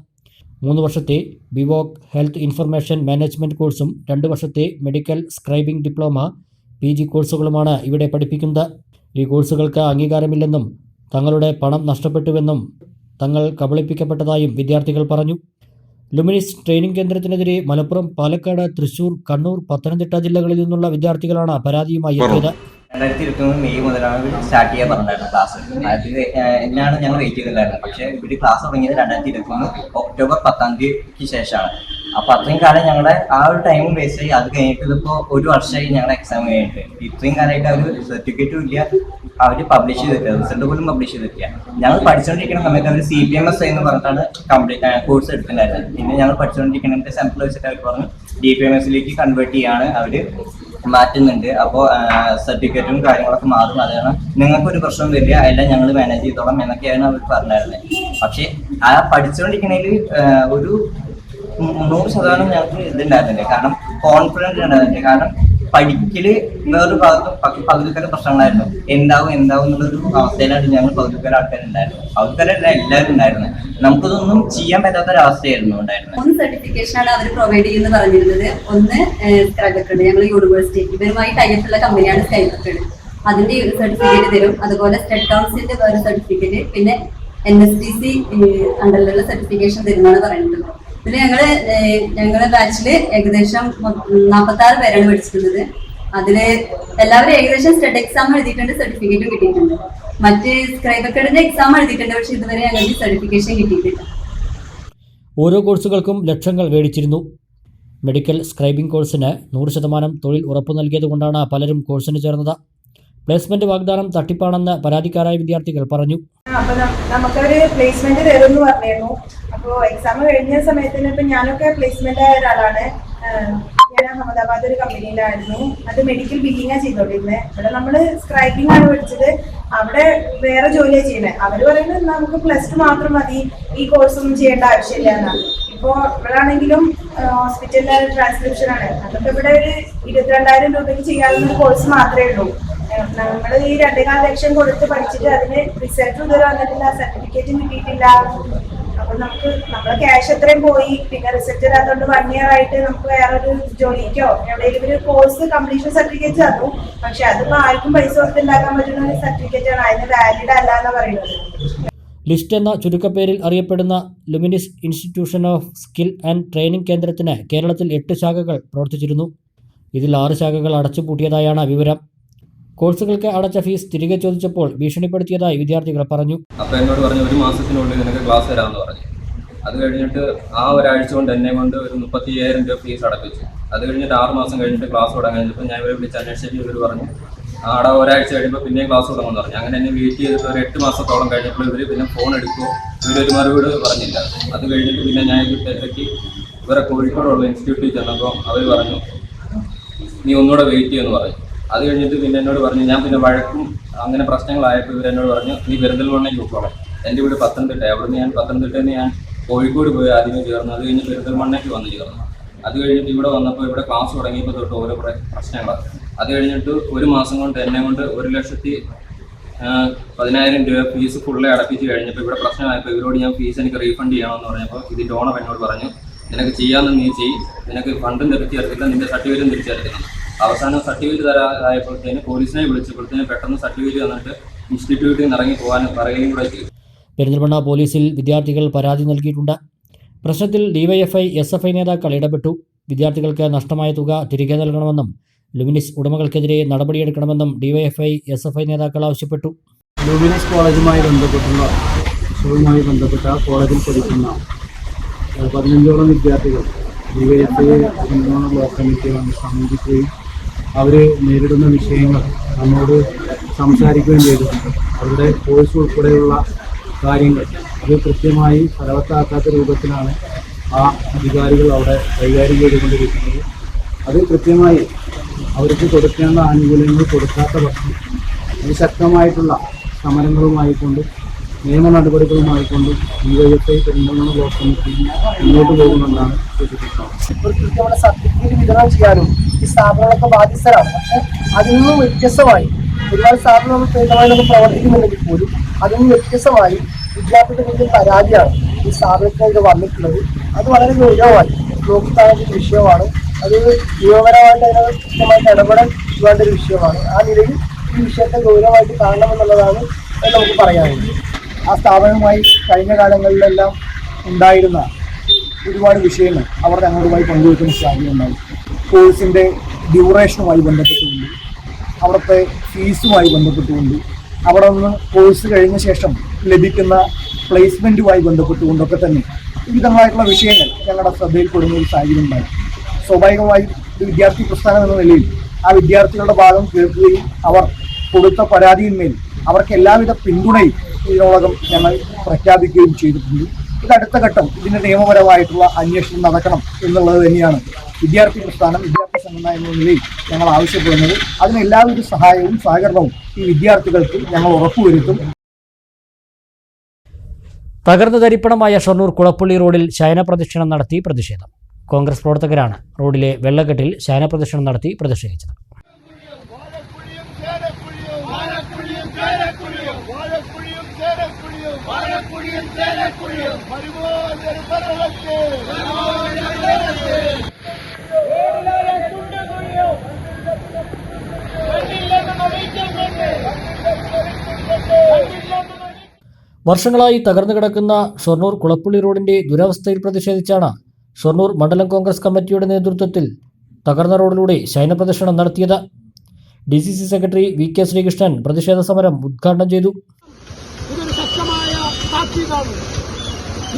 3 വർഷത്തെ ബിവോക് ഹെൽത്ത് ഇൻഫർമേഷൻ മാനേജ്മെൻറ്റ് കോഴ്സും 2 വർഷത്തെ മെഡിക്കൽ സ്ക്രൈബിംഗ് ഡിപ്ലോമ PG കോഴ്സുകളുമാണ് ഇവിടെ പഠിപ്പിക്കുന്നത്. ഈ കോഴ്സുകൾക്ക് അംഗീകാരമില്ലെന്നും തങ്ങളുടെ പണം നഷ്ടപ്പെട്ടുവെന്നും തങ്ങൾ കബളിപ്പിക്കപ്പെട്ടതായും വിദ്യാർത്ഥികൾ പറഞ്ഞു. ലുമിനിസ് ട്രെയിനിംഗ് കേന്ദ്രത്തിനെതിരെ മലപ്പുറം, പാലക്കാട്, തൃശൂർ, കണ്ണൂർ, പത്തനംതിട്ട ജില്ലകളിൽ നിന്നുള്ള വിദ്യാർത്ഥികളാണ് പരാതിയുമായി എത്തിയത്. 2023 മെയ് മുതലാണ് സ്റ്റാർട്ട് ചെയ്യാൻ പറഞ്ഞിട്ടുണ്ടായിരുന്നു ക്ലാസ്. അത് എന്നാണ് ഞങ്ങൾ വെയിറ്റ് ചെയ്തിട്ടുണ്ടായിരുന്നത്. പക്ഷേ ഇവിടെ ക്ലാസ് തുടങ്ങിയത് 2023 ഒക്ടോബർ 10-ാം തീയതിക്ക് ശേഷമാണ്. അപ്പോൾ അത്രയും കാലം ഞങ്ങളുടെ ആ ഒരു ടൈം വേസ്റ്റ് ആയി. അത് കഴിഞ്ഞിട്ട് ഇതിപ്പോൾ 1 വർഷമായി ഞങ്ങളുടെ എക്സാം കഴിഞ്ഞിട്ട്. ഇത്രയും കാലമായിട്ട് അവർ സർട്ടിഫിക്കറ്റും ഇല്ല, അവർ പബ്ലിഷ് ചെയ്തിട്ടില്ല, റിസൾട്ട് പോലും പബ്ലിഷ് ചെയ്തിട്ടില്ല. ഞങ്ങൾ പഠിച്ചുകൊണ്ടിരിക്കുന്ന സമയത്ത് അവർ CPMS എന്ന് പറഞ്ഞിട്ടാണ് കോഴ്സ് എടുത്തിട്ടുണ്ടായിരുന്നത്. പിന്നെ ഞങ്ങൾ പഠിച്ചുകൊണ്ടിരിക്കുന്നതിൻ്റെ സാമ്പിൾ വെച്ചിട്ട് അവർ പറഞ്ഞു DPMSലേക്ക് കൺവേർട്ട് ചെയ്യാണ് അവർ മാറ്റുന്നുണ്ട്. അപ്പോൾ സർട്ടിഫിക്കറ്റും കാര്യങ്ങളൊക്കെ മാറും, അതാണ് നിങ്ങൾക്കൊരു പ്രശ്നം വരില്ല, എല്ലാം ഞങ്ങൾ മാനേജ് ചെയ്തോളാം എന്നൊക്കെയാണ് അവർ പറഞ്ഞിരുന്നത്. പക്ഷേ ആ പഠിച്ചുകൊണ്ടിരിക്കുന്നതിൽ ഒരു 100% ഞങ്ങൾക്ക് ഇതുണ്ടായിരുന്നില്ല. കാരണം കോൺഫിഡൻസ് ഉണ്ടായിരുന്നില്ല. കാരണം പഠിക്കല് വേറൊരു ഭാഗത്തും പകുതിക്കാല പ്രശ്നങ്ങളായിരുന്നു. എന്താവും എന്നുള്ളൊരു അവസ്ഥയിലാണ് ഞങ്ങൾ പകുതിക്കാല ആൾക്കാരുണ്ടായിരുന്നു. പകുതിക്കാരല്ല എല്ലാവരും ഉണ്ടായിരുന്നത്. നമുക്കിതൊന്നും ചെയ്യാൻ പറ്റാത്തൊരവസ്ഥയായിരുന്നു ഉണ്ടായിരുന്നത്. 3 സർട്ടിഫിക്കേഷനാണ് അവർ പ്രൊവൈഡ് ചെയ്യുന്നത് പറഞ്ഞിരുന്നത്. ഒന്ന് സ്കൈബക്കഡ്, ഞങ്ങൾ യൂണിവേഴ്സിറ്റി ഇവരുമായി ടൈപ്പുള്ള കമ്പനിയാണ് സ്കൈബക്കഡ്, അതിന്റെ സർട്ടിഫിക്കറ്റ് തരും. അതുപോലെ സ്റ്റഡ് കൗൺസിലിന്റെ വേറെ സർട്ടിഫിക്കറ്റ്, പിന്നെ NSDC അണ്ടറിലുള്ള സർട്ടിഫിക്കേഷൻ തരുന്നതാണ് പറയുന്നത്. പിന്നെ ഞങ്ങളുടെ ബാച്ചില് ഏകദേശം 46 പേരാണ് പഠിച്ചിട്ടുള്ളത്. അതില് എല്ലാവരും ഏകദേശം സ്റ്റഡ് എക്സാം എഴുതിയിട്ടുണ്ട്, സർട്ടിഫിക്കറ്റും കിട്ടിയിട്ടുണ്ട്. മറ്റ് സ്ക്രൈബക്കഡിന്റെ എക്സാം എഴുതിയിട്ടുണ്ട്, പക്ഷെ ഇതുവരെ ഞങ്ങൾക്ക് സർട്ടിഫിക്കേഷൻ കിട്ടിയിട്ടില്ല. ഓരോ കോഴ്സുകൾക്കും ലക്ഷങ്ങൾ മേടിച്ചിരുന്നു. മെഡിക്കൽ സ്ക്രൈബിംഗ് കോഴ്സിന് 100% തൊഴിൽ ഉറപ്പു നൽകിയതുകൊണ്ടാണ് പലരും കോഴ്സിന് ചേർന്നത്. പ്ലേസ്മെന്റ് വാഗ്ദാനം തട്ടിപ്പാണെന്ന് പരാതിക്കാരായ വിദ്യാർത്ഥികൾ പറഞ്ഞു. അപ്പോൾ നമുക്കൊരു പ്ലേസ്മെന്റ് തരുമെന്ന് പറഞ്ഞിരുന്നു. അപ്പോൾ എക്സാം കഴിഞ്ഞ സമയത്തിന് ഇപ്പം ഞാനൊക്കെ പ്ലേസ്മെന്റ് ആയ ഒരാളാണ്. ഞാൻ അഹമ്മദാബാദ് ഒരു കമ്പനിയിലായിരുന്നു. അത് മെഡിക്കൽ ബില്ലിംഗാണ് ചെയ്തോണ്ടിരുന്നത്. ഇവിടെ നമ്മൾ സ്ക്രൈബിംഗ് ആണ് പഠിച്ചത്, അവിടെ വേറെ ജോലിയാണ് ചെയ്യുന്നത്. അവർ പറയുന്നത് നമുക്ക് +2 മാത്രം മതി, ഈ കോഴ്സൊന്നും ചെയ്യേണ്ട ആവശ്യമില്ല എന്നാണ്. ഇപ്പോൾ ഇവിടെയാണെങ്കിലും ഹോസ്പിറ്റലിലെ ട്രാൻസ്ക്രിപ്ഷൻ ആണ്, അതൊക്കെ ഇവിടെ ഒരു 22,000 രൂപയ്ക്ക് ചെയ്യാവുന്ന കോഴ്സ് മാത്രമേ ഉള്ളൂ. നമ്മൾ ഈ 2.25 ലക്ഷം കൊടുത്ത് പഠിച്ചിട്ട് അതിന് റിസൾട്ട് ഇതുവരെ വന്നിട്ടില്ല, സർട്ടിഫിക്കറ്റും കിട്ടിയിട്ടില്ല. അപ്പൊ നമ്മളെ ക്യാഷ് എത്രയും പോയി. പിന്നെ റിസൾട്ട് ഇല്ലാത്തതുകൊണ്ട് 1 ഇയർ ആയിട്ട് നമുക്ക് വേറൊരു ജോലിക്കോ എവിടെയെങ്കിലും ഒരു കോഴ്സ് കംപ്ലീഷൻ സർട്ടിഫിക്കറ്റ് തന്നു. പക്ഷെ അതിപ്പോ ആർക്കും പൈസ കൊടുത്തുണ്ടാക്കാൻ പറ്റുന്ന ഒരു സർട്ടിഫിക്കറ്റ് ആണ്, അതിന് വാലിഡ് അല്ല എന്ന് പറയുന്നത്. ലിസ്റ്റ് എന്ന ചുരുക്കപ്പേരിൽ അറിയപ്പെടുന്ന Luminis institution of skill and training കേന്ദ്രത്തിന് കേരളത്തിൽ 8 ശാഖകൾ പ്രവർത്തിച്ചിരുന്നു. ഇതിൽ 6 ശാഖകൾ അടച്ചുപൂട്ടിയതായാണ് വിവരം. കോഴ്സുകൾക്ക് അടച്ച ഫീസ് തിരികെ ചോദിച്ചപ്പോൾ ഭീഷണിപ്പെടുത്തിയതായി വിദ്യാർത്ഥികൾ പറഞ്ഞു. അപ്പോൾ എന്നോട് പറഞ്ഞു 1 മാസത്തിനുള്ളിൽ നിനക്ക് ക്ലാസ് തരാമെന്ന് പറഞ്ഞു. അത് കഴിഞ്ഞിട്ട് ആ ഒരാഴ്ച കൊണ്ട് എന്നെ കൊണ്ട് ഒരു 35,000 രൂപ ഫീസ് അടപ്പിച്ചു. അത് കഴിഞ്ഞിട്ട് 6 മാസം കഴിഞ്ഞിട്ട് ക്ലാസ് തുടങ്ങാൻ കഴിഞ്ഞപ്പോൾ ഞാൻ ഇവരെ വിളിച്ച് അന്വേഷിച്ചിട്ട് ഇവർ പറഞ്ഞു ഒരാഴ്ച കഴിയുമ്പോൾ പിന്നെയും ക്ലാസ് തുടങ്ങുമെന്ന് പറഞ്ഞു. അങ്ങനെ എന്നെ വെയിറ്റ് ചെയ്തിട്ട് ഒരു 8 മാസത്തോളം കഴിഞ്ഞപ്പോൾ ഇവർ പിന്നെ ഫോൺ എടുക്കുമോ ഇവരൊരു മറുപടി പറഞ്ഞില്ല. അത് കഴിഞ്ഞിട്ട് പിന്നെ ഞാൻ തിരക്കി ഇവരെ കോഴിക്കോടുള്ള ഇൻസ്റ്റിറ്റ്യൂട്ടിൽ ചെന്നപ്പോൾ അവർ പറഞ്ഞു നീ ഒന്നുകൂടെ വെയിറ്റ് ചെയ്യുമെന്ന് പറഞ്ഞു. അത് കഴിഞ്ഞിട്ട് പിന്നെ എന്നോട് പറഞ്ഞു, ഞാൻ പിന്നെ വഴക്കും അങ്ങനെ പ്രശ്നങ്ങളായപ്പോൾ ഇവരെന്നോട് പറഞ്ഞു നീ പെരിന്തൽമണ്ണയ്ക്ക് പോയിക്കോളാം. എൻ്റെ വീട് പത്തനംതിട്ട. അവിടുന്ന് ഞാൻ പത്തനംതിട്ടയിൽ നിന്ന് ഞാൻ കോഴിക്കോട് പോയി ആദ്യമേ ചേർന്നു. അത് കഴിഞ്ഞ് പെരിന്തൽമണ്ണയ്ക്ക് വന്ന് ചേർന്നു. അത് കഴിഞ്ഞിട്ട് ഇവിടെ വന്നപ്പോൾ ഇവിടെ ക്ലാസ് തുടങ്ങിയപ്പോൾ തൊട്ട് ഓരോ പ്രശ്നങ്ങളാണ്. അത് കഴിഞ്ഞിട്ട് ഒരു മാസം കൊണ്ട് എന്നെ കൊണ്ട് 1,10,000 രൂപ ഫീസ് ഫുള്ളെ അടപ്പിച്ച് കഴിഞ്ഞപ്പോൾ ഇവിടെ പ്രശ്നമായപ്പോൾ ഇവരോട് ഞാൻ ഫീസ് എനിക്ക് റീഫണ്ട് ചെയ്യണമെന്ന് പറഞ്ഞപ്പോൾ ഇതിൻ്റെ ഓണർ എന്നോട് പറഞ്ഞു നിനക്ക് ചെയ്യാമെന്ന് നീ ചെയ്യും, നിനക്ക് ഫണ്ടും തിരിച്ചു തരത്തില്ല, നിൻ്റെ സർട്ടിഫിക്കറ്റും തിരിച്ചു തരത്തില്ല. അവസാനം സർട്ടിഫിക്കറ്റ് തരാതായപ്പോഴത്തേന് പോലീസിനെ വിളിച്ചപ്പോഴത്തേന് പെട്ടെന്ന് സർട്ടിഫിക്കറ്റ് തന്നിട്ട് ഇൻസ്റ്റിറ്റ്യൂട്ടിൽ നിന്ന് ഇറങ്ങി പോകാൻ പറയുകയും കൂടെ ചെയ്തു. പെരിന്തൽമണ്ണ പോലീസിൽ വിദ്യാർത്ഥികൾ പരാതി നൽകിയിട്ടുണ്ട്. പ്രശ്നത്തിൽ ഡിവൈഎഫ്ഐ SFI നേതാക്കൾ ഇടപെട്ടു. വിദ്യാർത്ഥികൾക്ക് നഷ്ടമായ തുക തിരികെ നൽകണമെന്നും ലുമിനിസ് ഉടമകൾക്കെതിരെ നടപടിയെടുക്കണമെന്നും ഡിവൈഎഫ്ഐ SFI നേതാക്കൾ ആവശ്യപ്പെട്ടു. ലുമിനിസ് കോളേജുമായി ബന്ധപ്പെട്ട കോളേജിൽ പഠിക്കുന്ന 15ഓളം വിദ്യാർത്ഥികൾ ഡിവൈഎഫ്ഐ ബ്ലോക്ക് കമ്മിറ്റി വന്ന് സമീപിക്കുകയും അവർ നേരിടുന്ന വിഷയങ്ങൾ നമ്മോട് സംസാരിക്കുകയും ചെയ്തിട്ടുണ്ട്. അവരുടെ കോഴ്സ് ഉൾപ്പെടെയുള്ള കാര്യങ്ങൾ അത് കൃത്യമായി ഫലവത്താക്കാത്ത രൂപത്തിലാണ് ആ അധികാരികൾ അവിടെ കൈകാര്യം ചെയ്തുകൊണ്ടിരിക്കുന്നത്. അത് കൃത്യമായി അവർക്ക് കൊടുക്കേണ്ട ആനുകൂല്യങ്ങൾ കൊടുക്കാത്ത പക്ഷം അതിശക്തമായിട്ടുള്ള സമരങ്ങളുമായിക്കൊണ്ട് നിയമ നടപടികളുമായിക്കൊണ്ട് ഡിവൈഎഫ്ഐ പെരിന്തൽമണ്ണ ബ്ലോക്ക് കമ്മിറ്റി മുന്നോട്ട് പോകുമെന്നാണ് സൂചിപ്പിക്കുന്നത്. കൃത്യമായ സർട്ടിഫിക്കറ്റ് വിതരണം ചെയ്യാനും ഈ സ്ഥാപനങ്ങളൊക്കെ ബാധ്യസ്ഥരാണ്. പക്ഷെ അതിൽ നിന്നും വ്യത്യസ്തമായി ഒരുപാട് സ്ഥാപനങ്ങൾ പൂർണ്ണമായി പ്രവർത്തിക്കുന്നുണ്ടെങ്കിൽ പോലും അതിൽ നിന്ന് വ്യത്യസ്തമായി വിദ്യാർത്ഥികളുടെ മുന്നിൽ പരാതിയാണ് ഈ സ്ഥാപനത്തിൽ വന്നിട്ടുള്ളത്. അത് വളരെ ഗൗരവമായി നോക്കിക്കാണേണ്ട ഒരു വിഷയമാണ്. അത് നിയമപരമായിട്ട് അതിനകത്ത് കൃത്യമായിട്ട് ഇടപെടൽ വേണ്ട ഒരു വിഷയമാണ്. ആ നിലയിൽ ഈ വിഷയത്തെ ഗൗരവമായിട്ട് കാണണമെന്നുള്ളതാണ് നമുക്ക് പറയാനുള്ളത്. ആ സ്ഥാപനവുമായി കഴിഞ്ഞ കാലങ്ങളിലെല്ലാം ഉണ്ടായിരുന്ന ഒരുപാട് വിഷയങ്ങൾ അവർ ഞങ്ങളുമായി പങ്കുവെക്കുന്ന സാധ്യതയുണ്ടായി. കോഴ്സിൻ്റെ ഡ്യൂറേഷനുമായി ബന്ധപ്പെട്ടുകൊണ്ട്, അവിടുത്തെ ഫീസുമായി ബന്ധപ്പെട്ടുകൊണ്ട്, അവിടെ നിന്ന് കോഴ്സ് കഴിഞ്ഞ ശേഷം ലഭിക്കുന്ന പ്ലേസ്മെൻറ്റുമായി ബന്ധപ്പെട്ടുകൊണ്ടൊക്കെ തന്നെ വിവിധങ്ങളായിട്ടുള്ള വിഷയങ്ങൾ ഞങ്ങളുടെ ശ്രദ്ധയിൽപ്പെടുന്ന ഒരു സാഹചര്യം ഉണ്ടായി. സ്വാഭാവികമായും ഒരു വിദ്യാർത്ഥി പ്രസ്ഥാനം എന്ന നിലയിൽ ആ വിദ്യാർത്ഥികളുടെ ഭാഗം കേൾക്കുകയും അവർ കൊടുത്ത പരാതിയിന്മേൽ അവർക്ക് എല്ലാവിധ പിന്തുണയും ഇതിനോടകം ഞങ്ങൾ പ്രഖ്യാപിക്കുകയും ചെയ്തിട്ടുണ്ട്. ഇത് അടുത്ത ഘട്ടം ഇതിൻ്റെ നിയമപരമായിട്ടുള്ള അന്വേഷണം നടക്കണം എന്നുള്ളത് തന്നെയാണ് വിദ്യാർത്ഥി പ്രസ്ഥാനം, വിദ്യാർത്ഥി സംഘടന എന്ന നിലയിൽ ഞങ്ങൾ ആവശ്യപ്പെടുന്നത്. അതിന് എല്ലാവിധ സഹായവും സഹകരണവും ഈ വിദ്യാർത്ഥികൾക്ക് ഞങ്ങൾ ഉറപ്പുവരുത്തും. തകർന്നു തരിപ്പണമായ ഷൊർണൂർ കുളപ്പള്ളി റോഡിൽ ശയനപ്രദക്ഷിണം നടത്തി പ്രതിഷേധം. കോൺഗ്രസ് പ്രവർത്തകരാണ് റോഡിലെ വെള്ളക്കെട്ടിൽ ശയനപ്രദക്ഷിണം നടത്തി പ്രതിഷേധിച്ചത്. വർഷങ്ങളായി തകർന്നു കിടക്കുന്ന ഷൊർണൂർ കുളപ്പള്ളി റോഡിന്റെ ദുരവസ്ഥയിൽ പ്രതിഷേധിച്ചാണ് ഷൊർണൂർ മണ്ഡലം കോൺഗ്രസ് കമ്മിറ്റിയുടെ നേതൃത്വത്തിൽ തകർന്ന റോഡിലൂടെ ശയനപ്രദക്ഷിണം നടത്തിയത്. DCC സെക്രട്ടറി VK ശ്രീകൃഷ്ണൻ പ്രതിഷേധ സമരം ഉദ്ഘാടനം ചെയ്തു. ഇതൊരു ശക്തമായ താക്കീതാണ്.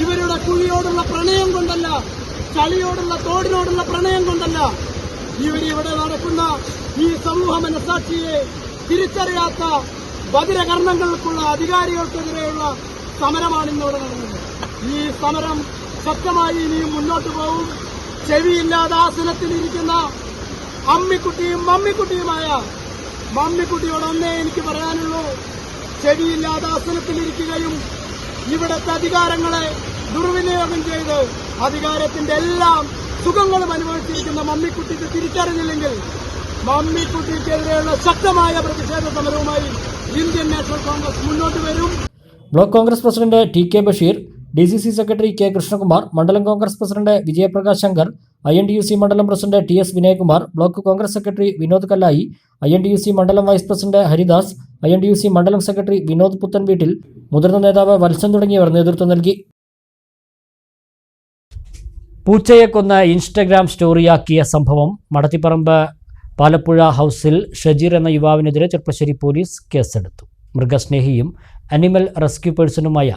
ഇവരുടെ കുഴിയോടുള്ള പ്രണയം കൊണ്ടല്ല, ചളിയോടുള്ള തോടിനോടുള്ള പ്രണയം കൊണ്ടല്ല, ഇവരിവിടെ നടക്കുന്ന ഈ സമൂഹ മനസാക്ഷിയെ തിരിച്ചറിയാത്ത ബധിരകർണങ്ങൾക്കുള്ള അധികാരികൾക്കെതിരെയുള്ള സമരമാണ് ഇന്നിവിടെ നടന്നത്. ഈ സമരം ശക്തമായി ഇനിയും മുന്നോട്ട് പോകും. ചെവിയില്ലാതെ ആസനത്തിലിരിക്കുന്ന അമ്മിക്കുട്ടിയും മമ്മിക്കുട്ടിയുമായ മമ്മിക്കുട്ടിയോട് ഒന്നേ എനിക്ക് പറയാനുള്ളൂ, ചെവിയില്ലാതെ ആസനത്തിലിരിക്കുകയും ഇവിടുത്തെ അധികാരങ്ങളെ ദുർവിനിയോഗം ചെയ്ത് അധികാരത്തിന്റെ എല്ലാം സുഖങ്ങളും അനുഭവിച്ചിരിക്കുന്ന മമ്മിക്കുട്ടിക്ക് തിരിച്ചറിഞ്ഞില്ലെങ്കിൽ മമ്മിക്കുട്ടിക്കെതിരെയുള്ള ശക്തമായ പ്രതിഷേധ സമരവുമായി ഇന്ത്യൻ നാഷണൽ കോൺഗ്രസ് മുന്നോട്ട് വരും. Block Congress president TK Basheer, DCC secretary K Krishnakumar, മണ്ഡലം കോൺഗ്രസ് പ്രസിഡന്റ് വിജയപ്രകാശ് ശങ്കർ, INTUC മണ്ഡലം president TS Vinayakumar, block Congress secretary Vinod Kallayi, INTUC മണ്ഡലം വൈസ് പ്രസിഡന്റ് ഹരിദാസ്, INTUC മണ്ഡലം സെക്രട്ടറി വിനോദ് പുത്തൻവീട്ടിൽ, മുതിർന്ന നേതാവ് വത്സൻ തുടങ്ങിയവർ നേതൃത്വം നൽകി. പൂച്ചയെ കൊന്ന് ഇൻസ്റ്റഗ്രാം സ്റ്റോറിയാക്കിയ സംഭവം മടത്തിപ്പറമ്പ് പാലപ്പുഴ ഹൗസിൽ ഷജീർ എന്ന യുവാവിനെതിരെ ചെർപ്പശ്ശേരി പോലീസ് കേസെടുത്തു. മൃഗസ്നേഹിയും അനിമൽ റെസ്ക്യൂ പേഴ്സണുമായ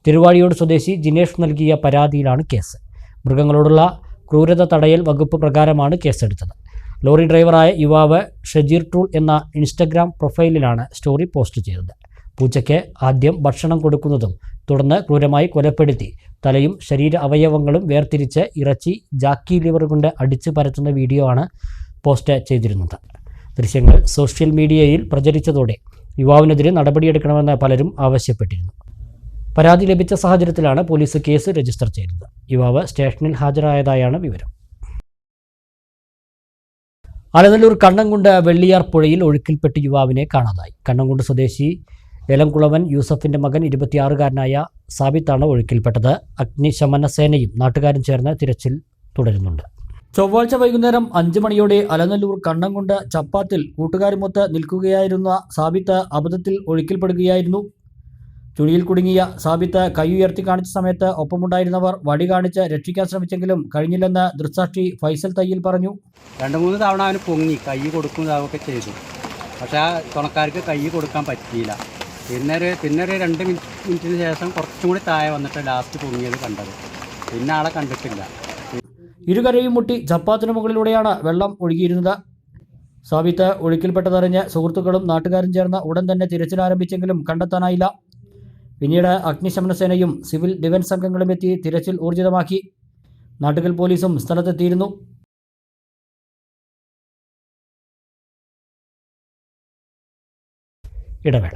തിരുവാഴിയോട് സ്വദേശി ജിനേഷ് നൽകിയ പരാതിയിലാണ് കേസ്. മൃഗങ്ങളോടുള്ള ക്രൂരത തടയൽ വകുപ്പ് പ്രകാരമാണ് കേസെടുത്തത്. ലോറി ഡ്രൈവറായ യുവാവ് ഷജീർ ടൂൾ എന്ന ഇൻസ്റ്റഗ്രാം പ്രൊഫൈലിലാണ് സ്റ്റോറി പോസ്റ്റ് ചെയ്തത്. പൂച്ചയ്ക്ക് ആദ്യം ഭക്ഷണം കൊടുക്കുന്നതും തുടർന്ന് ക്രൂരമായി കൊലപ്പെടുത്തി തലയും ശരീര അവയവങ്ങളും വേർതിരിച്ച് ഇറച്ചി ജാക്കി ലിവർ കൊണ്ട് അടിച്ചു പരത്തുന്ന വീഡിയോ ആണ് പോസ്റ്റ് ചെയ്തിരുന്നത്. ദൃശ്യങ്ങൾ സോഷ്യൽ മീഡിയയിൽ പ്രചരിച്ചതോടെ യുവാവിനെതിരെ നടപടിയെടുക്കണമെന്ന് പലരും ആവശ്യപ്പെട്ടിരുന്നു. പരാതി ലഭിച്ച സാഹചര്യത്തിലാണ് പോലീസ് കേസ് രജിസ്റ്റർ ചെയ്തത്. യുവാവ് സ്റ്റേഷനിൽ ഹാജരായതായാണ് വിവരം. അലനല്ലൂർ കണ്ണംകുണ്ട് വെള്ളിയാർ പുഴയിൽ ഒഴുക്കിൽപ്പെട്ട് യുവാവിനെ കാണാതായി. കണ്ണംകുണ്ട് സ്വദേശി ഏലംകുളവൻ യൂസഫിന്റെ മകൻ 26-കാരനായ സാബിത്താണ് ഒഴുക്കിൽപ്പെട്ടത്. അഗ്നിശമന സേനയും നാട്ടുകാരും ചേർന്ന് തിരച്ചിൽ തുടരുന്നുണ്ട്. ചൊവ്വാഴ്ച വൈകുന്നേരം 5 മണിയോടെ അലനല്ലൂർ കണ്ണംകുണ്ട് ചപ്പാത്തിൽ കൂട്ടുകാരുമൊത്ത് നിൽക്കുകയായിരുന്ന സാബിത്ത് അബദ്ധത്തിൽ ഒഴുക്കിൽപ്പെടുകയായിരുന്നു. ചുഴിയിൽ കുടുങ്ങിയ സാബിത്ത് കൈ ഉയർത്തി കാണിച്ച സമയത്ത് ഒപ്പമുണ്ടായിരുന്നവർ വടി കാണിച്ച് രക്ഷിക്കാൻ ശ്രമിച്ചെങ്കിലും കഴിഞ്ഞില്ലെന്ന് ദൃക്സാക്ഷി ഫൈസൽ തയ്യിൽ പറഞ്ഞു. 2-3 തവണ അവന് പൊങ്ങി കൈ കൊടുക്കുന്നതൊക്കെ ചെയ്തു. പക്ഷേ ആ തുണക്കാർക്ക് കൈ കൊടുക്കാൻ പറ്റിയില്ല. പിന്നെ ഒരു 2 മിനിറ്റിന് ശേഷം കുറച്ചും കൂടി താഴെ വന്നിട്ട് ലാസ്റ്റ് പൊങ്ങിയത് കണ്ടത്. പിന്നെ ആളെ കണ്ടിട്ടില്ല. ഇരുകരയും മുട്ടി ചപ്പാത്തിന് മുകളിലൂടെയാണ് വെള്ളം ഒഴുകിയിരുന്നത്. സാബിത്ത് ഒഴുക്കിൽപ്പെട്ടതറിഞ്ഞ് സുഹൃത്തുക്കളും നാട്ടുകാരും ചേർന്ന് ഉടൻ തന്നെ തിരച്ചിൽ ആരംഭിച്ചെങ്കിലും കണ്ടെത്താനായില്ല. പിന്നീട് അഗ്നിശമന സേനയും സിവിൽ ഡിഫൻസ് സംഘങ്ങളും എത്തി തിരച്ചിൽ ഊർജിതമാക്കി. നാട്ടുകൽ പോലീസും സ്ഥലത്തെത്തിയിരുന്നു. ഇടവേള.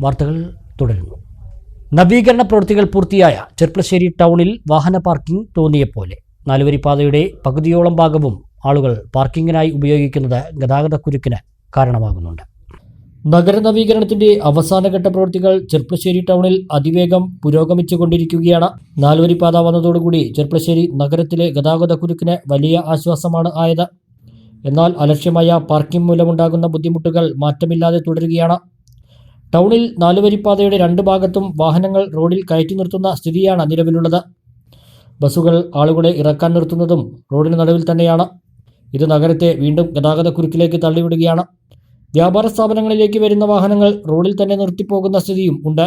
വാർത്തകൾ തുടരുന്നു. നവീകരണ പ്രവൃത്തികൾ പൂർത്തിയായ ചെർപ്പളശ്ശേരി ടൗണിൽ വാഹന പാർക്കിംഗ് തോന്നിയപോലെ 4-വരിപ്പാതയുടെ പകുതിയോളം ഭാഗവും ആളുകൾ പാർക്കിങ്ങിനായി ഉപയോഗിക്കുന്നത് ഗതാഗതക്കുരുക്കിന് കാരണമാകുന്നുണ്ട്. നഗര നവീകരണത്തിന്റെ അവസാനഘട്ട പ്രവൃത്തികൾ ചെർപ്പളശ്ശേരി ടൗണിൽ അതിവേഗം പുരോഗമിച്ചുകൊണ്ടിരിക്കുകയാണ്. 4-വരിപ്പാത വന്നതോടുകൂടി ചെർപ്പളശ്ശേരി നഗരത്തിലെ ഗതാഗതക്കുരുക്കിന് വലിയ ആശ്വാസമാണ് ആയത്. എന്നാൽ അലക്ഷ്യമായ പാർക്കിംഗ് മൂലമുണ്ടാകുന്ന ബുദ്ധിമുട്ടുകൾ മാറ്റമില്ലാതെ തുടരുകയാണ്. ടൗണിൽ 4-വരിപ്പാതയുടെ 2 ഭാഗത്തും വാഹനങ്ങൾ റോഡിൽ കയറ്റി നിർത്തുന്ന സ്ഥിതിയാണ് നിലവിലുള്ളത്. ബസ്സുകൾ ആളുകളെ ഇറക്കാൻ നിർത്തുന്നതും റോഡിന് നടുവിൽ തന്നെയാണ്. ഇത് നഗരത്തെ വീണ്ടും ഗതാഗതക്കുരുക്കിലേക്ക് തള്ളിവിടുകയാണ്. വ്യാപാര സ്ഥാപനങ്ങളിലേക്ക് വരുന്ന വാഹനങ്ങൾ റോഡിൽ തന്നെ നിർത്തിപ്പോകുന്ന സ്ഥിതിയും ഉണ്ട്.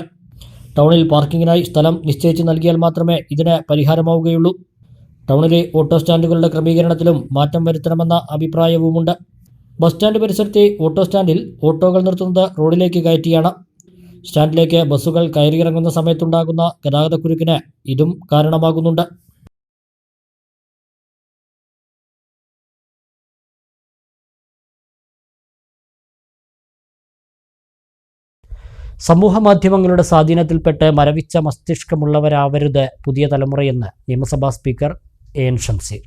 ടൗണിൽ പാർക്കിങ്ങിനായി സ്ഥലം നിശ്ചയിച്ച് നൽകിയാൽ മാത്രമേ ഇതിന് പരിഹാരമാവുകയുള്ളൂ. ടൗണിലെ ഓട്ടോ സ്റ്റാൻഡുകളുടെ ക്രമീകരണത്തിലും മാറ്റം വരുത്തണമെന്ന അഭിപ്രായവുമുണ്ട്. ബസ് സ്റ്റാൻഡ് പരിസരത്തെ ഓട്ടോ സ്റ്റാൻഡിൽ ഓട്ടോകൾ നിർത്തുന്നത് റോഡിലേക്ക് കയറ്റിയാണ്. സ്റ്റാൻഡിലേക്ക് ബസ്സുകൾ കയറിയിറങ്ങുന്ന സമയത്തുണ്ടാകുന്ന ഗതാഗതക്കുരുക്കിന് ഇതും കാരണമാകുന്നുണ്ട്. സമൂഹ മാധ്യമങ്ങളുടെ സ്വാധീനത്തിൽപ്പെട്ട് മരവിച്ച മസ്തിഷ്കമുള്ളവരാവരുത് പുതിയ തലമുറയെന്ന് നിയമസഭാ സ്പീക്കർ എൻ ഷംസീർ.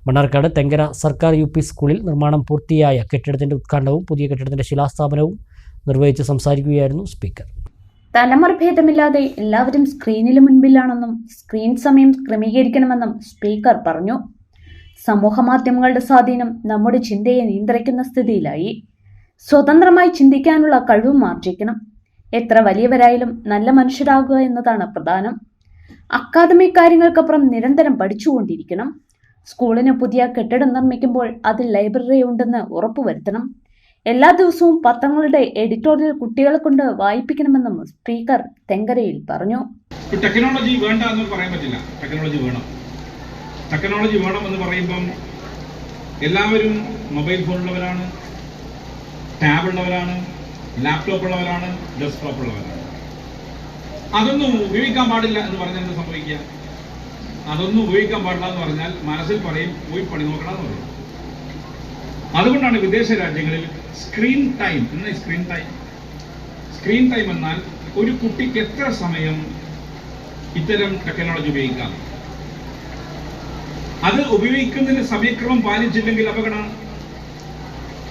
മണ്ണാർക്കാട് തെങ്കര സർക്കാർ UP സ്കൂളിൽ നിർമ്മാണം പൂർത്തിയായ കെട്ടിടത്തിന്റെ ഉദ്ഘാടനവും പുതിയ കെട്ടിടത്തിന്റെ ശിലാസ്ഥാപനവും നിർവഹിച്ച് സംസാരിക്കുകയായിരുന്നു സ്പീക്കർ. തലമുറ ഭേദമില്ലാതെ എല്ലാവരും സ്ക്രീനിന് മുൻപിലാണെന്നും സ്ക്രീൻ സമയം ക്രമീകരിക്കണമെന്നും സ്പീക്കർ പറഞ്ഞു. സമൂഹ മാധ്യമങ്ങളുടെ സ്വാധീനം നമ്മുടെ ചിന്തയെ നിയന്ത്രിക്കുന്ന സ്ഥിതിയിലായി. സ്വതന്ത്രമായി ചിന്തിക്കാനുള്ള കഴിവും ആർജിക്കണം. എത്ര വലിയവരായാലും നല്ല മനുഷ്യരാകുക എന്നതാണ് പ്രധാനം. അക്കാദമിക് കാര്യങ്ങൾക്കപ്പുറം നിരന്തരം പഠിച്ചുകൊണ്ടിരിക്കണം. സ്കൂളിന് പുതിയ കെട്ടിടം നിർമ്മിക്കുമ്പോൾ അതിൽ ലൈബ്രറി ഉണ്ടെന്ന് ഉറപ്പുവരുത്തണം. എല്ലാ ദിവസവും പത്രങ്ങളുടെ എഡിറ്റോറിയൽ കുട്ടികളെ കൊണ്ട് വായിപ്പിക്കണമെന്നും സ്പീക്കർ തെങ്കരയിൽ പറഞ്ഞു. ടെക്നോളജി വേണ്ട എന്ന് പറയാൻ പറ്റില്ല. ടെക്നോളജി വേണം. ടെക്നോളജി വേണം എന്ന് പറയുമ്പം എല്ലാവരും മൊബൈൽ ഫോണുള്ളവരാണ്, ടാബ് ഉള്ളവരാണ്, ലാപ്ടോപ്പ് ഉള്ളവരാണ്, ഡെസ്ക്ടോപ്പ് ഉള്ളവരാണ്. അതൊന്നും ഉപയോഗിക്കാൻ പാടില്ല എന്ന് പറഞ്ഞാൽ എന്ത് സംഭവിക്കുക? അതൊന്നും ഉപയോഗിക്കാൻ പാടില്ല എന്ന് പറഞ്ഞാൽ മനസ്സിൽ പറയും പോയി പണി നോക്കണം എന്ന് പറയും. അതുകൊണ്ടാണ് വിദേശ രാജ്യങ്ങളിൽ സ്ക്രീൻ ടൈം എന്നാൽ ഒരു കുട്ടിക്ക് എത്ര സമയം ഇത്തരം ടെക്നോളജി ഉപയോഗിക്കാം. അത് ഉപയോഗിക്കുന്നതിന് സമയക്രമം പാലിച്ചില്ലെങ്കിൽ അപകടമാണ്.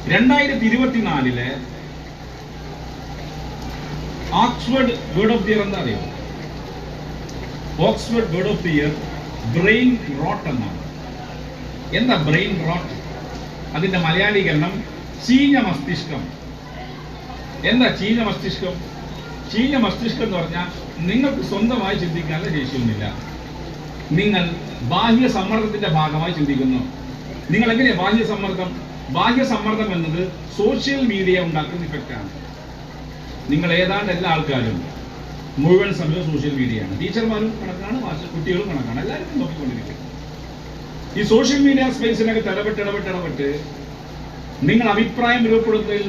2024 Oxford word of the year എന്താ അറിയോ? Oxford word of the year brain rote എന്നാണ്. എന്താ ബ്രെയിൻ റോട്ട്? അതിന്റെ മലയാളീകരണം ചീഞ്ഞ മസ്തിഷ്കം. എന്താ ചീഞ്ഞ മസ്തിഷ്കം? ചീഞ്ഞ മസ്തിഷ്കം എന്ന് പറഞ്ഞാൽ നിങ്ങൾക്ക് സ്വന്തമായി ചിന്തിക്കാനുള്ള ശേഷിയൊന്നുമില്ല. നിങ്ങൾ ബാഹ്യ സമ്മർദ്ദത്തിന്റെ ഭാഗമായി ചിന്തിക്കുന്നു. നിങ്ങൾ എങ്ങനെയാ ബാഹ്യ സമ്മർദ്ദം എന്നത് സോഷ്യൽ മീഡിയ ഉണ്ടാക്കുന്ന ഇഫക്റ്റാണ്. നിങ്ങൾ ഏതാണ്ട് എല്ലാ ആൾക്കാരും മുഴുവൻ സമയം സോഷ്യൽ മീഡിയയാണ്. ടീച്ചർമാരും കണക്കാണ്, കുട്ടികളും കണക്കാണ്, എല്ലാവരും നോക്കിക്കൊണ്ടിരിക്കുന്നത്. ഈ സോഷ്യൽ മീഡിയ സ്പേസിനൊക്കെ ഇടപെട്ട് നിങ്ങൾ അഭിപ്രായം രൂപപ്പെടുന്നതിൽ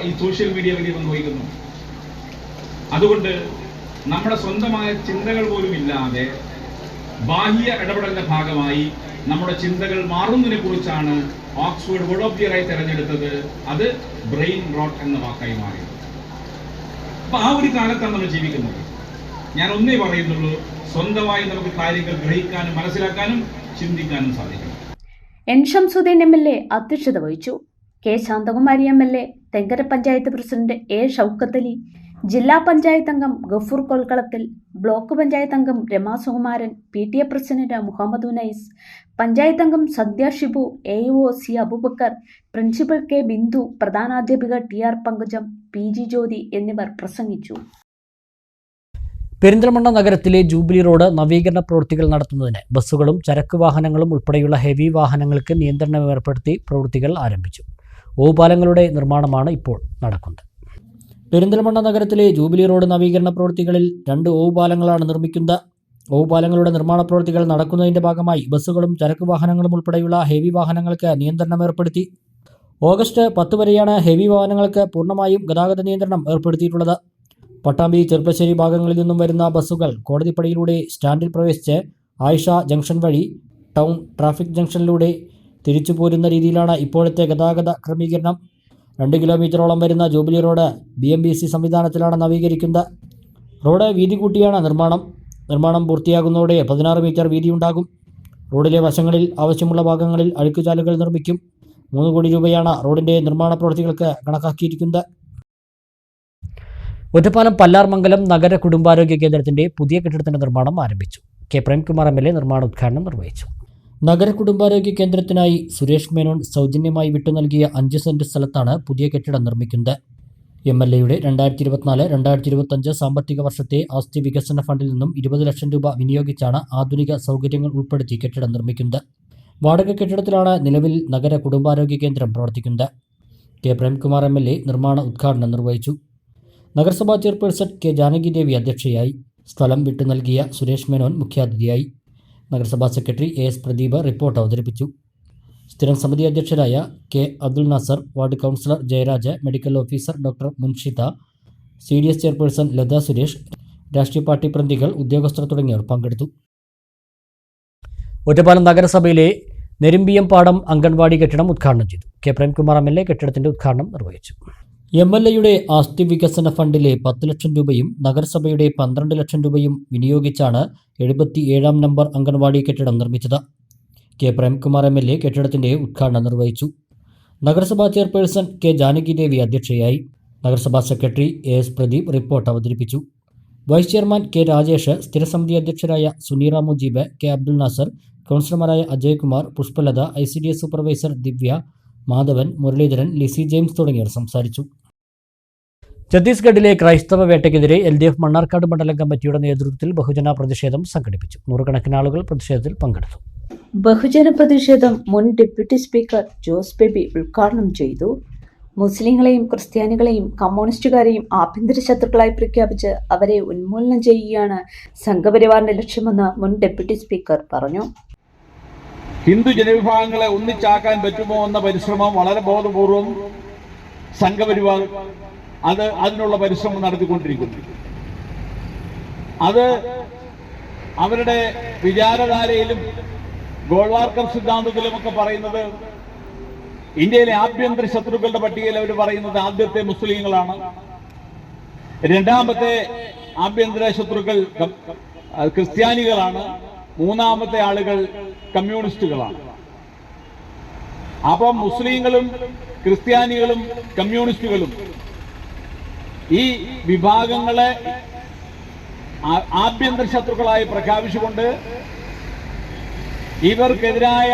ഈ സോഷ്യൽ മീഡിയ വലിയ പങ്ക് വഹിക്കുന്നു. അതുകൊണ്ട് നമ്മുടെ സ്വന്തമായ ചിന്തകൾ പോലും ഇല്ലാതെ ബാഹ്യ ഇടപെടലിന്റെ ഭാഗമായി നമ്മുടെ ചിന്തകൾ മാറുന്നതിനെ കുറിച്ചാണ് ഓക്സ്ഫോർഡ് വേർഡ് ഓഫ് ദി ഇയറായി തെരഞ്ഞെടുത്തത്. അത് ബ്രെയിൻ റോട്ട് എന്ന വാക്കായി മാറി. അപ്പൊ ആ ഒരു കാലത്താണ് നമ്മൾ ജീവിക്കുന്നത്. ഞാൻ ഒന്നേ പറയുന്നുള്ളൂ, സ്വന്തമായി നമുക്ക് കാര്യങ്ങൾ ഗ്രഹിക്കാനും മനസ്സിലാക്കാനും ചിന്തിക്കാനും സാധിക്കും. എൻ ഷംസുദ്ദീൻ MLA അധ്യക്ഷത വഹിച്ചു. K Santhakumari MLA, Thenkara panchayat president A Shoukath Ali, ജില്ലാ പഞ്ചായത്ത് അംഗം ഗഫൂർ കൊൽക്കളത്തിൽ, ബ്ലോക്ക് പഞ്ചായത്ത് അംഗം രമാ സുകുമാരൻ, PTA പ്രസിഡന്റ് മുഹമ്മദ് ഉനൈസ്, പഞ്ചായത്ത് അംഗം Sandhya Shibu, AO C Aboobacker, principal K Bindu, പ്രധാനാധ്യാപിക TR പങ്കജം, PG ജ്യോതി എന്നിവർ പ്രസംഗിച്ചു. പെരിന്തൽമണ്ണ നഗരത്തിലെ ജൂബിലി റോഡ് നവീകരണ പ്രവൃത്തികൾ നടത്തുന്നതിന് ബസ്സുകളും ചരക്ക് വാഹനങ്ങളും ഉൾപ്പെടെയുള്ള ഹെവി വാഹനങ്ങൾക്ക് നിയന്ത്രണം ഏർപ്പെടുത്തി പ്രവൃത്തികൾ ആരംഭിച്ചു. ഓവുപാലങ്ങളുടെ നിർമ്മാണമാണ് ഇപ്പോൾ നടക്കുന്നത്. പെരിന്തൽമണ്ണ നഗരത്തിലെ ജൂബിലി റോഡ് നവീകരണ പ്രവൃത്തികളിൽ 2 ഓവുപാലങ്ങളാണ് നിർമ്മിക്കുന്നത്. ഓവുപാലങ്ങളുടെ നിർമ്മാണ പ്രവൃത്തികൾ നടക്കുന്നതിന്റെ ഭാഗമായി ബസ്സുകളും ചരക്ക് വാഹനങ്ങളും ഉൾപ്പെടെയുള്ള ഹെവി വാഹനങ്ങൾക്ക് നിയന്ത്രണം ഏർപ്പെടുത്തി. ഓഗസ്റ്റ് 10 വരെയാണ് ഹെവി വാഹനങ്ങൾക്ക് പൂർണ്ണമായും ഗതാഗത നിയന്ത്രണം ഏർപ്പെടുത്തിയിട്ടുള്ളത്. പട്ടാമ്പി, ചെർപ്പശ്ശേരി ഭാഗങ്ങളിൽ നിന്നും വരുന്ന ബസ്സുകൾ കോടതിപ്പടിയിലൂടെ സ്റ്റാൻഡിൽ പ്രവേശിച്ച് ആയിഷ ജംഗ്ഷൻ വഴി ടൗൺ ട്രാഫിക് ജംഗ്ഷനിലൂടെ തിരിച്ചു പോരുന്ന രീതിയിലാണ് ഇപ്പോഴത്തെ ഗതാഗത ക്രമീകരണം. 2 കിലോമീറ്ററോളം വരുന്ന ജൂബിലി റോഡ് BMBC സംവിധാനത്തിലാണ് നവീകരിക്കുന്നത്. റോഡ് വീതി കൂട്ടിയാണ് നിർമ്മാണം പൂർത്തിയാകുന്നതോടെ 16 മീറ്റർ വീതിയുണ്ടാകും. റോഡിലെ വശങ്ങളിൽ ആവശ്യമുള്ള ഭാഗങ്ങളിൽ അഴുക്കുചാലുകൾ നിർമ്മിക്കും. 3 കോടി രൂപയാണ് റോഡിന്റെ നിർമ്മാണ പ്രവൃത്തികൾക്ക് കണക്കാക്കിയിരിക്കുന്നത്. ഒറ്റപ്പാലം പല്ലാർമംഗലം നഗര കുടുംബാരോഗ്യ കേന്ദ്രത്തിന്റെ പുതിയ കെട്ടിടത്തിന്റെ നിർമ്മാണം ആരംഭിച്ചു. K പ്രേംകുമാർ MLA നിർമ്മാണോദ്ഘാടനം നിർവഹിച്ചു. നഗര കുടുംബാരോഗ്യ കേന്ദ്രത്തിനായി സുരേഷ് മേനോൻ സൗജന്യമായി വിട്ടു നൽകിയ 5 സെന്റ് സ്ഥലത്താണ് പുതിയ കെട്ടിടം നിർമ്മിക്കുന്നത്. MLAയുടെ 2024-2025 സാമ്പത്തിക വർഷത്തെ ആസ്തി വികസന ഫണ്ടിൽ നിന്നും 20 ലക്ഷം രൂപ വിനിയോഗിച്ചാണ് ആധുനിക സൗകര്യങ്ങൾ ഉൾപ്പെടുത്തി കെട്ടിടം നിർമ്മിക്കുന്നത്. വാടക കെട്ടിടത്തിലാണ് നിലവിൽ നഗര കുടുംബാരോഗ്യ കേന്ദ്രം പ്രവർത്തിക്കുന്നത്. K പ്രേംകുമാർ MLA നിർമ്മാണ ഉദ്ഘാടനം നിർവഹിച്ചു. നഗരസഭാ ചെയർപേഴ്സൺ K ജാനകി ദേവി അധ്യക്ഷയായി. സ്ഥലം വിട്ടു നൽകിയ സുരേഷ് മേനോൻ മുഖ്യാതിഥിയായി. നഗരസഭാ സെക്രട്ടറി AS പ്രദീപ് റിപ്പോർട്ട് അവതരിപ്പിച്ചു. സ്ഥിരം സമിതി അധ്യക്ഷരായ K Abdul Nasar, ward councillor Jayaraj, medical officer doctor Munshitha, CDS chairperson Latha Suresh, രാഷ്ട്രീയ പാർട്ടി പ്രതിനിധികൾ, ഉദ്യോഗസ്ഥർ തുടങ്ങിയവർ പങ്കെടുത്തു. ഒറ്റപ്പാലം നഗരസഭയിലെ നെരുമ്പിയം പാടം അംഗൻവാടി കെട്ടിടം ഉദ്ഘാടനം ചെയ്തു. K പ്രേംകുമാർ MLA കെട്ടിടത്തിന്റെ ഉദ്ഘാടനം നിർവഹിച്ചു. MLAയുടെ ആസ്തി വികസന ഫണ്ടിലെ 10 ലക്ഷം രൂപയും നഗരസഭയുടെ 12 ലക്ഷം രൂപയും വിനിയോഗിച്ചാണ് 77-ാം നമ്പർ അംഗൻവാടി കെട്ടിടം നിർമ്മിച്ചത്. K പ്രേംകുമാർ MLA കെട്ടിടത്തിന്റെ ഉദ്ഘാടനം നിർവഹിച്ചു. നഗരസഭാ ചെയർപേഴ്സൺ K ജാനകി ദേവി അധ്യക്ഷയായി. നഗരസഭാ സെക്രട്ടറി AS പ്രദീപ് റിപ്പോർട്ട് അവതരിപ്പിച്ചു. വൈസ് ചെയർമാൻ K രാജേഷ്, സ്ഥിരസമിതി അധ്യക്ഷരായ സുനീറ മുജീബ്, K അബ്ദുൽ നാസർ, കൗൺസിലർമാരായ Ajaykumar, Pushpalatha, ICDS supervisor Divya, Madhavan, Muraleedharan, Lissy James തുടങ്ങിയവർ സംസാരിച്ചു. ഛത്തീസ്ഗഡിലെ ക്രൈസ്തവ വേട്ടയ്ക്കെതിരെ LDF മണ്ണാർക്കാട് മണ്ഡലം കമ്മിറ്റിയുടെ നേതൃത്വത്തിൽ ബഹുജന പ്രതിഷേധം സംഘടിപ്പിച്ചു. 100 ആളുകൾ പ്രതിഷേധത്തിൽ പങ്കെടുത്തു. ബഹുജന പ്രതിഷേധം മുൻ ഡെപ്യൂട്ടി സ്പീക്കർ ജോസ് ബേബി ഉദ്ഘാടനം ചെയ്തു. മുസ്ലിങ്ങളെയും ക്രിസ്ത്യാനികളെയും കമ്മ്യൂണിസ്റ്റുകാരെയും ആഭ്യന്തര ശത്രുക്കളായി പ്രഖ്യാപിച്ച് അവരെ ഉന്മൂലനം ചെയ്യുകയാണ് സംഘപരിവാറിന്റെ ലക്ഷ്യമെന്ന് മുൻ ഡെപ്യൂട്ടി സ്പീക്കർ പറഞ്ഞു. ഹിന്ദു ജനവിഭാഗങ്ങളെ ഒന്നിച്ചാക്കാൻ പറ്റുമോ എന്ന പരിശ്രമം വളരെ ബോധപൂർവം സംഘപരിവാർ അതിനുള്ള പരിശ്രമം നടത്തിക്കൊണ്ടിരിക്കുന്നു. അത് അവരുടെ വിചാരധാരയിലും ഗോൾവാർക്കർ സിദ്ധാന്തത്തിലുമൊക്കെ പറയുന്നത് ഇന്ത്യയിലെ ആഭ്യന്തര ശത്രുക്കളുടെ പട്ടികയിൽ അവർ പറയുന്നത് ആദ്യത്തെ മുസ്ലിങ്ങളാണ്, രണ്ടാമത്തെ ആഭ്യന്തര ശത്രുക്കൾ ക്രിസ്ത്യാനികളാണ്, മൂന്നാമത്തെ ആളുകൾ കമ്മ്യൂണിസ്റ്റുകളാണ്. അപ്പം മുസ്ലിങ്ങളും ക്രിസ്ത്യാനികളും കമ്മ്യൂണിസ്റ്റുകളും ഈ വിഭാഗങ്ങളെ ആഭ്യന്തര ശത്രുക്കളായി പ്രഖ്യാപിച്ചുകൊണ്ട് ഇവർക്കെതിരായ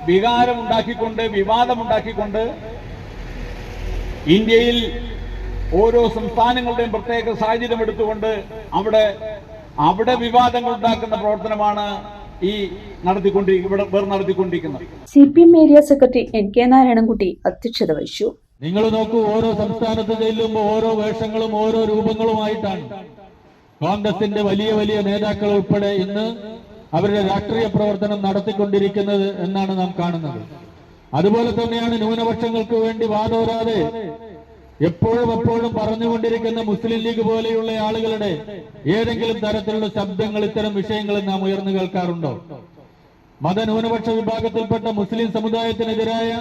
വികാരമുണ്ടാക്കിക്കൊണ്ട് വിവാദമുണ്ടാക്കിക്കൊണ്ട് ഇന്ത്യയിൽ ഓരോ സംസ്ഥാനങ്ങളുടെയും പ്രത്യേക സാഹചര്യം എടുത്തുകൊണ്ട് അവിടെ വിവാദങ്ങൾ ഉണ്ടാക്കുന്ന പ്രവർത്തനമാണ് ഈ നടത്തിക്കൊണ്ടിരിക്കുന്നത്. CPM area secretary NK Narayanankutty അധ്യക്ഷത വഹിച്ചു. നിങ്ങൾ നോക്കൂ, ഓരോ സംസ്ഥാനത്ത് ചെല്ലുമ്പോൾ ഓരോ വേഷങ്ങളും ഓരോ രൂപങ്ങളുമായിട്ടാണ്. കോൺഗ്രസിന്റെ വലിയ വലിയ നേതാക്കൾ ഉൾപ്പെടെ ഇന്ന് അവരുടെ രാഷ്ട്രീയ പ്രവർത്തനം നടത്തിക്കൊണ്ടിരിക്കുന്നത് എന്നാണ് നാം കാണുന്നത്. അതുപോലെ തന്നെയാണ് ന്യൂനപക്ഷങ്ങൾക്ക് വേണ്ടി വാദോരാതെ എപ്പോഴും പറഞ്ഞുകൊണ്ടിരിക്കുന്ന മുസ്ലിം ലീഗ് പോലെയുള്ള ആളുകളുടെ ഏതെങ്കിലും തരത്തിലുള്ള ശബ്ദങ്ങൾ ഇത്തരം വിഷയങ്ങളിൽ നാം ഉയർന്നു കേൾക്കാറുണ്ടോ? മതന്യൂനപക്ഷ വിഭാഗത്തിൽപ്പെട്ട മുസ്ലിം സമുദായത്തിനെതിരായ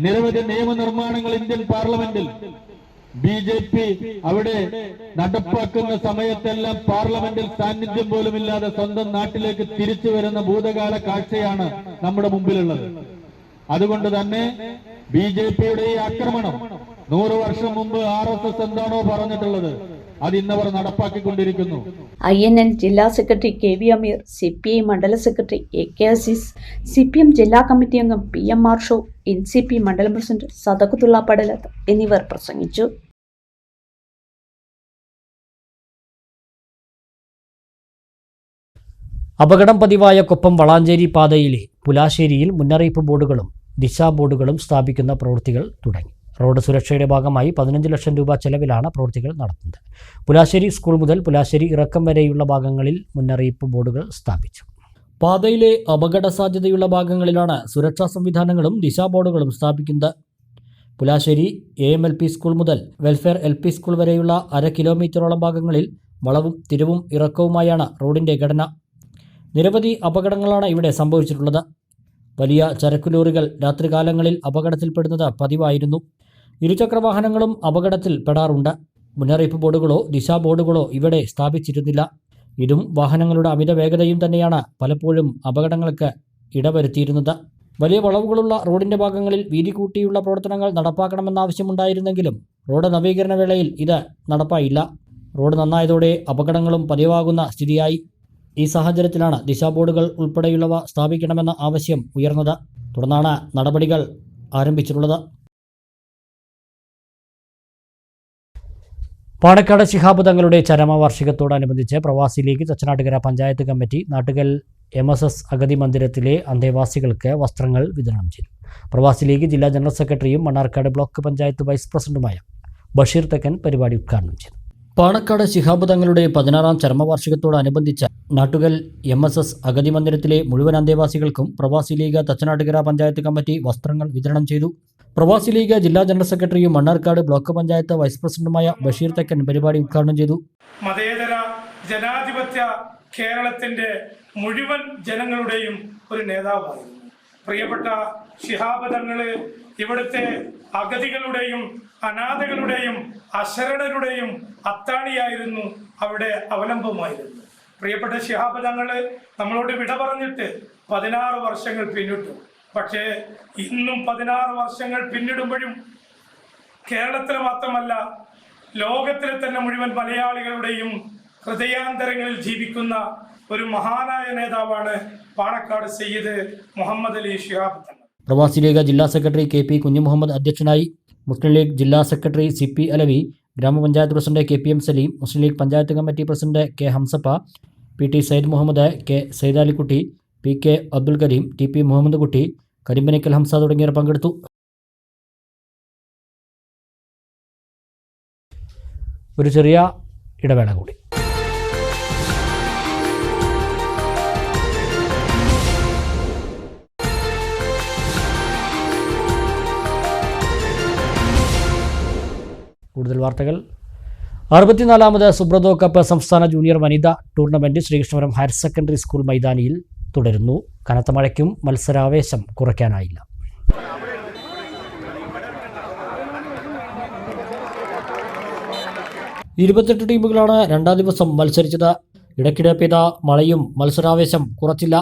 നിരവധി നിയമനിർമ്മാണങ്ങൾ ഇന്ത്യൻ പാർലമെന്റിൽ BJP അവിടെ നടപ്പാക്കുന്ന സമയത്തെല്ലാം പാർലമെന്റിൽ സാന്നിധ്യം പോലുമില്ലാതെ സ്വന്തം നാട്ടിലേക്ക് തിരിച്ചു വരുന്ന ഭൂതകാല കാഴ്ചയാണ് നമ്മുടെ മുമ്പിലുള്ളത്. അതുകൊണ്ട് തന്നെ BJPയുടെ ഈ ആക്രമണം 100 വർഷം മുമ്പ് RSS എന്താണോ പറഞ്ഞിട്ടുള്ളത് അത് ഇന്നവർ നടപ്പാക്കിക്കൊണ്ടിരിക്കുന്നു. INN ജില്ലാ സെക്രട്ടറി KV അമീർ, CPI മണ്ഡല സെക്രട്ടറി AK അസീസ്, CPM ജില്ലാ കമ്മിറ്റി അംഗം PM മാർഷോ, NCP മണ്ഡലം പ്രസിഡന്റ് സദഖത്തുള്ള പടലത്ത് എന്നിവർ പ്രസംഗിച്ചു. അപകടം പതിവായ കൊപ്പം വളാഞ്ചേരി പാതയിലെ പുലാശ്ശേരിയിൽ മുന്നറിയിപ്പ് ബോർഡുകളും ദിശാ ബോർഡുകളും സ്ഥാപിക്കുന്ന പ്രവൃത്തികൾ തുടങ്ങി. റോഡ് സുരക്ഷയുടെ ഭാഗമായി 15 ലക്ഷം രൂപ ചെലവിലാണ് പ്രവൃത്തികൾ നടത്തുന്നത്. പുലാശ്ശേരി സ്കൂൾ മുതൽ പുലാശ്ശേരി ഇറക്കം വരെയുള്ള ഭാഗങ്ങളിൽ മുന്നറിയിപ്പ് ബോർഡുകൾ സ്ഥാപിച്ചു. പാതയിലെ അപകട സാധ്യതയുള്ള ഭാഗങ്ങളിലാണ് സുരക്ഷാ സംവിധാനങ്ങളും ദിശാ ബോർഡുകളും സ്ഥാപിക്കുന്നത്. പുലാശ്ശേരി AMLP സ്കൂൾ മുതൽ വെൽഫെയർ LP സ്കൂൾ വരെയുള്ള 1/2 കിലോമീറ്ററോളം ഭാഗങ്ങളിൽ വളവും തിരിവും ഇറക്കവുമായാണ് റോഡിൻ്റെ ഘടന. നിരവധി അപകടങ്ങളാണ് ഇവിടെ സംഭവിച്ചിട്ടുള്ളത്. വലിയ ചരക്കു ലോറികൾ രാത്രികാലങ്ങളിൽ അപകടത്തിൽപ്പെടുന്നത് പതിവായിരുന്നു. ഇരുചക്രവാഹനങ്ങളും അപകടത്തിൽ പെടാറുണ്ട്. മുന്നറിയിപ്പ് ബോർഡുകളോ ദിശാ ബോർഡുകളോ ഇവിടെ സ്ഥാപിച്ചിരുന്നില്ല. ഇതും വാഹനങ്ങളുടെ അമിത വേഗതയും തന്നെയാണ് പലപ്പോഴും അപകടങ്ങൾക്ക് ഇടവരുത്തിയിരുന്നത്. വലിയ വളവുകളുള്ള റോഡിൻ്റെ ഭാഗങ്ങളിൽ വീതി കൂട്ടിയുള്ള പ്രവർത്തനങ്ങൾ നടപ്പാക്കണമെന്ന ആവശ്യമുണ്ടായിരുന്നെങ്കിലും റോഡ് നവീകരണ വേളയിൽ ഇത് നടപ്പായില്ല. റോഡ് നന്നായതോടെ അപകടങ്ങളും പതിവാകുന്ന സ്ഥിതിയായി. ഈ സാഹചര്യത്തിലാണ് ദിശാ ബോർഡുകൾ ഉൾപ്പെടെയുള്ളവ സ്ഥാപിക്കണമെന്ന ആവശ്യം ഉയർന്നത്. തുടർന്നാണ് നടപടികൾ ആരംഭിച്ചിട്ടുള്ളത്. പാണക്കാട് ശിഹാബ് തങ്ങളുടെ ചരമവാർഷികത്തോടനുബന്ധിച്ച് പ്രവാസി league Thachanattukara panchayat committee Nattukal MSS അഗതി മന്ദിരത്തിലെ അന്തേവാസികൾക്ക് വസ്ത്രങ്ങൾ വിതരണം ചെയ്തു. പ്രവാസി ലീഗ് ജില്ലാ ജനറൽ സെക്രട്ടറിയും മണ്ണാർക്കാട് ബ്ലോക്ക് പഞ്ചായത്ത് വൈസ് പ്രസിഡന്റുമായ ബഷീർ തെക്കൻ പരിപാടി ഉദ്ഘാടനം ചെയ്തു. പാണക്കാട് ശിഹാബ് തങ്ങളുടെ 16ാം ചരമവാർഷികത്തോടനുബന്ധിച്ച് നാട്ടുകൽ MSS അഗതി മന്ദിരത്തിലെ മുഴുവൻ അന്തേവാസികൾക്കും പ്രവാസി ലീഗ് തച്ചനാട്ടുകര പഞ്ചായത്ത് കമ്മിറ്റി വസ്ത്രങ്ങൾ വിതരണം ചെയ്തു. പ്രവാസി ലീഗ് ജില്ലാ ജനറൽ സെക്രട്ടറിയും മണ്ണാർക്കാട് ബ്ലോക്ക് പഞ്ചായത്ത് വൈസ് പ്രസിഡന്റുമായ ബഷീർ തെക്കൻ പരിപാടി ഉദ്ഘാടനം ചെയ്തു. മതേതര ജനാധിപത്യ കേരളത്തിന്റെ മുഴുവൻ ജനങ്ങളുടെയും ഒരു നേതാവായിരുന്നു പ്രിയപ്പെട്ട ശിഹാബ് തങ്ങള്. ഇവിടുത്തെ അഗതികളുടെയും അനാഥകളുടെയും അശരണരുടെയും അത്താണിയായിരുന്നു, അവിടെ അവലംബമായിരുന്നു. പ്രിയപ്പെട്ട ശിഹാബ് തങ്ങള് നമ്മളോട് വിട പറഞ്ഞിട്ട് 16 വർഷങ്ങൾ പിന്നിട്ടു. പക്ഷേ ഇന്നും 16 വർഷങ്ങൾ പിന്നിടുമ്പോഴും കേരളത്തിലെ മാത്രമല്ല ലോകത്തിലെ തന്നെ മുഴുവൻ മലയാളികളുടെയും ഹൃദയാന്തരങ്ങളിൽ ജീവിക്കുന്ന ഒരു മഹാനായ നേതാവാണ് പാണക്കാട് സയ്യിദ് മുഹമ്മദ് അലി ശിഹാബ് തങ്ങൾ. പ്രവാസി ലീഗ് ജില്ലാ സെക്രട്ടറി KP കുഞ്ഞുമുഹമ്മദ് അധ്യക്ഷനായി. മുസ്ലിം ലീഗ് ജില്ലാ സെക്രട്ടറി CP അലവി, ഗ്രാമപഞ്ചായത്ത് president KPM Salim, Muslim League panchayat committee president K Hamzappa, PT Sayyid Muhammad, K Saidalikutty, PK Abdul Karim, TP Muhammad Kutty, Karimpanikkal Hamza തുടങ്ങിയവർ പങ്കെടുത്തു. ഒരു ചെറിയ ഇടവേള കൂടി. കൂടുതൽ വാർത്തകൾ. 64ാമത് സുബ്രതോ കപ്പ് സംസ്ഥാന ജൂനിയർ വനിതാ tournament Sreekrishnapuram higher secondary school മൈതാനിയിൽ തുടരുന്നു. കനത്ത മഴയ്ക്കും മത്സരാവേശം കുറയ്ക്കാനായില്ല. 28 ടീമുകളാണ് രണ്ടാം ദിവസം മത്സരിച്ചത്. ഇടയ്ക്കിടെ പെയ്ത മഴയും മത്സരാവേശം കുറച്ചില്ല.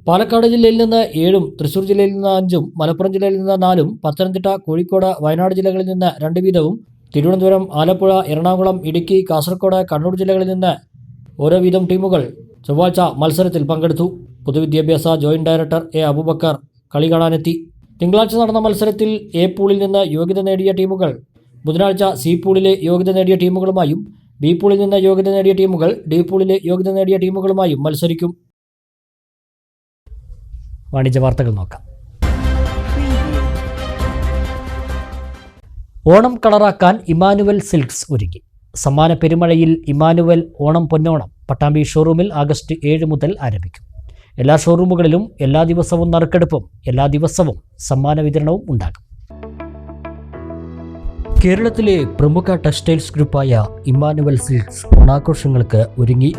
പാലക്കാട് ജില്ലയിൽ നിന്ന് 7, തൃശൂർ ജില്ലയിൽ നിന്ന് 5, മലപ്പുറം ജില്ലയിൽ നിന്ന് 4, പത്തനംതിട്ട, കോഴിക്കോട്, വയനാട് ജില്ലകളിൽ നിന്ന് 2 വീതവും, തിരുവനന്തപുരം, ആലപ്പുഴ, എറണാകുളം, ഇടുക്കി, കാസർഗോഡ്, കണ്ണൂർ ജില്ലകളിൽ നിന്ന് ഓരോ വീതം ടീമുകൾ ചൊവ്വാഴ്ച മത്സരത്തിൽ പങ്കെടുത്തു. പൊതുവിദ്യാഭ്യാസ ജോയിന്റ് ഡയറക്ടർ A അബൂബക്കർ കളി കാണാനെത്തി. തിങ്കളാഴ്ച നടന്ന മത്സരത്തിൽ A പൂളിൽ നിന്ന് യോഗ്യത നേടിയ ടീമുകൾ ബുധനാഴ്ച C പൂളിലെ യോഗ്യത നേടിയ ടീമുകളുമായും B പൂളിൽ നിന്ന് യോഗ്യത നേടിയ ടീമുകൾ D പൂളിലെ യോഗ്യത നേടിയ ടീമുകളുമായും മത്സരിക്കും. വാണിജ്യ വാർത്തകൾ നോക്കാം. ഓണം കളറാക്കാൻ ഇമാനുവൽ സിൽക്സ് ഒരുങ്ങി. സമ്മാന പെരുമഴയിൽ ഇമ്മാനുവൽ ഓണം പൊന്നോണം പട്ടാമ്പി ഷോറൂമിൽ ആഗസ്റ്റ് 7 മുതൽ ആരംഭിക്കും. എല്ലാ ഷോറൂമുകളിലും എല്ലാ ദിവസവും നറുക്കെടുപ്പും എല്ലാ ദിവസവും സമ്മാന വിതരണവും ഉണ്ടാകും. കേരളത്തിലെ പ്രമുഖ ടെക്സ്റ്റൈൽസ് ഗ്രൂപ്പായ ഇമ്മാനുവൽ സിൽക്സ് ഓണാഘോഷങ്ങൾക്ക് ഒരുങ്ങി.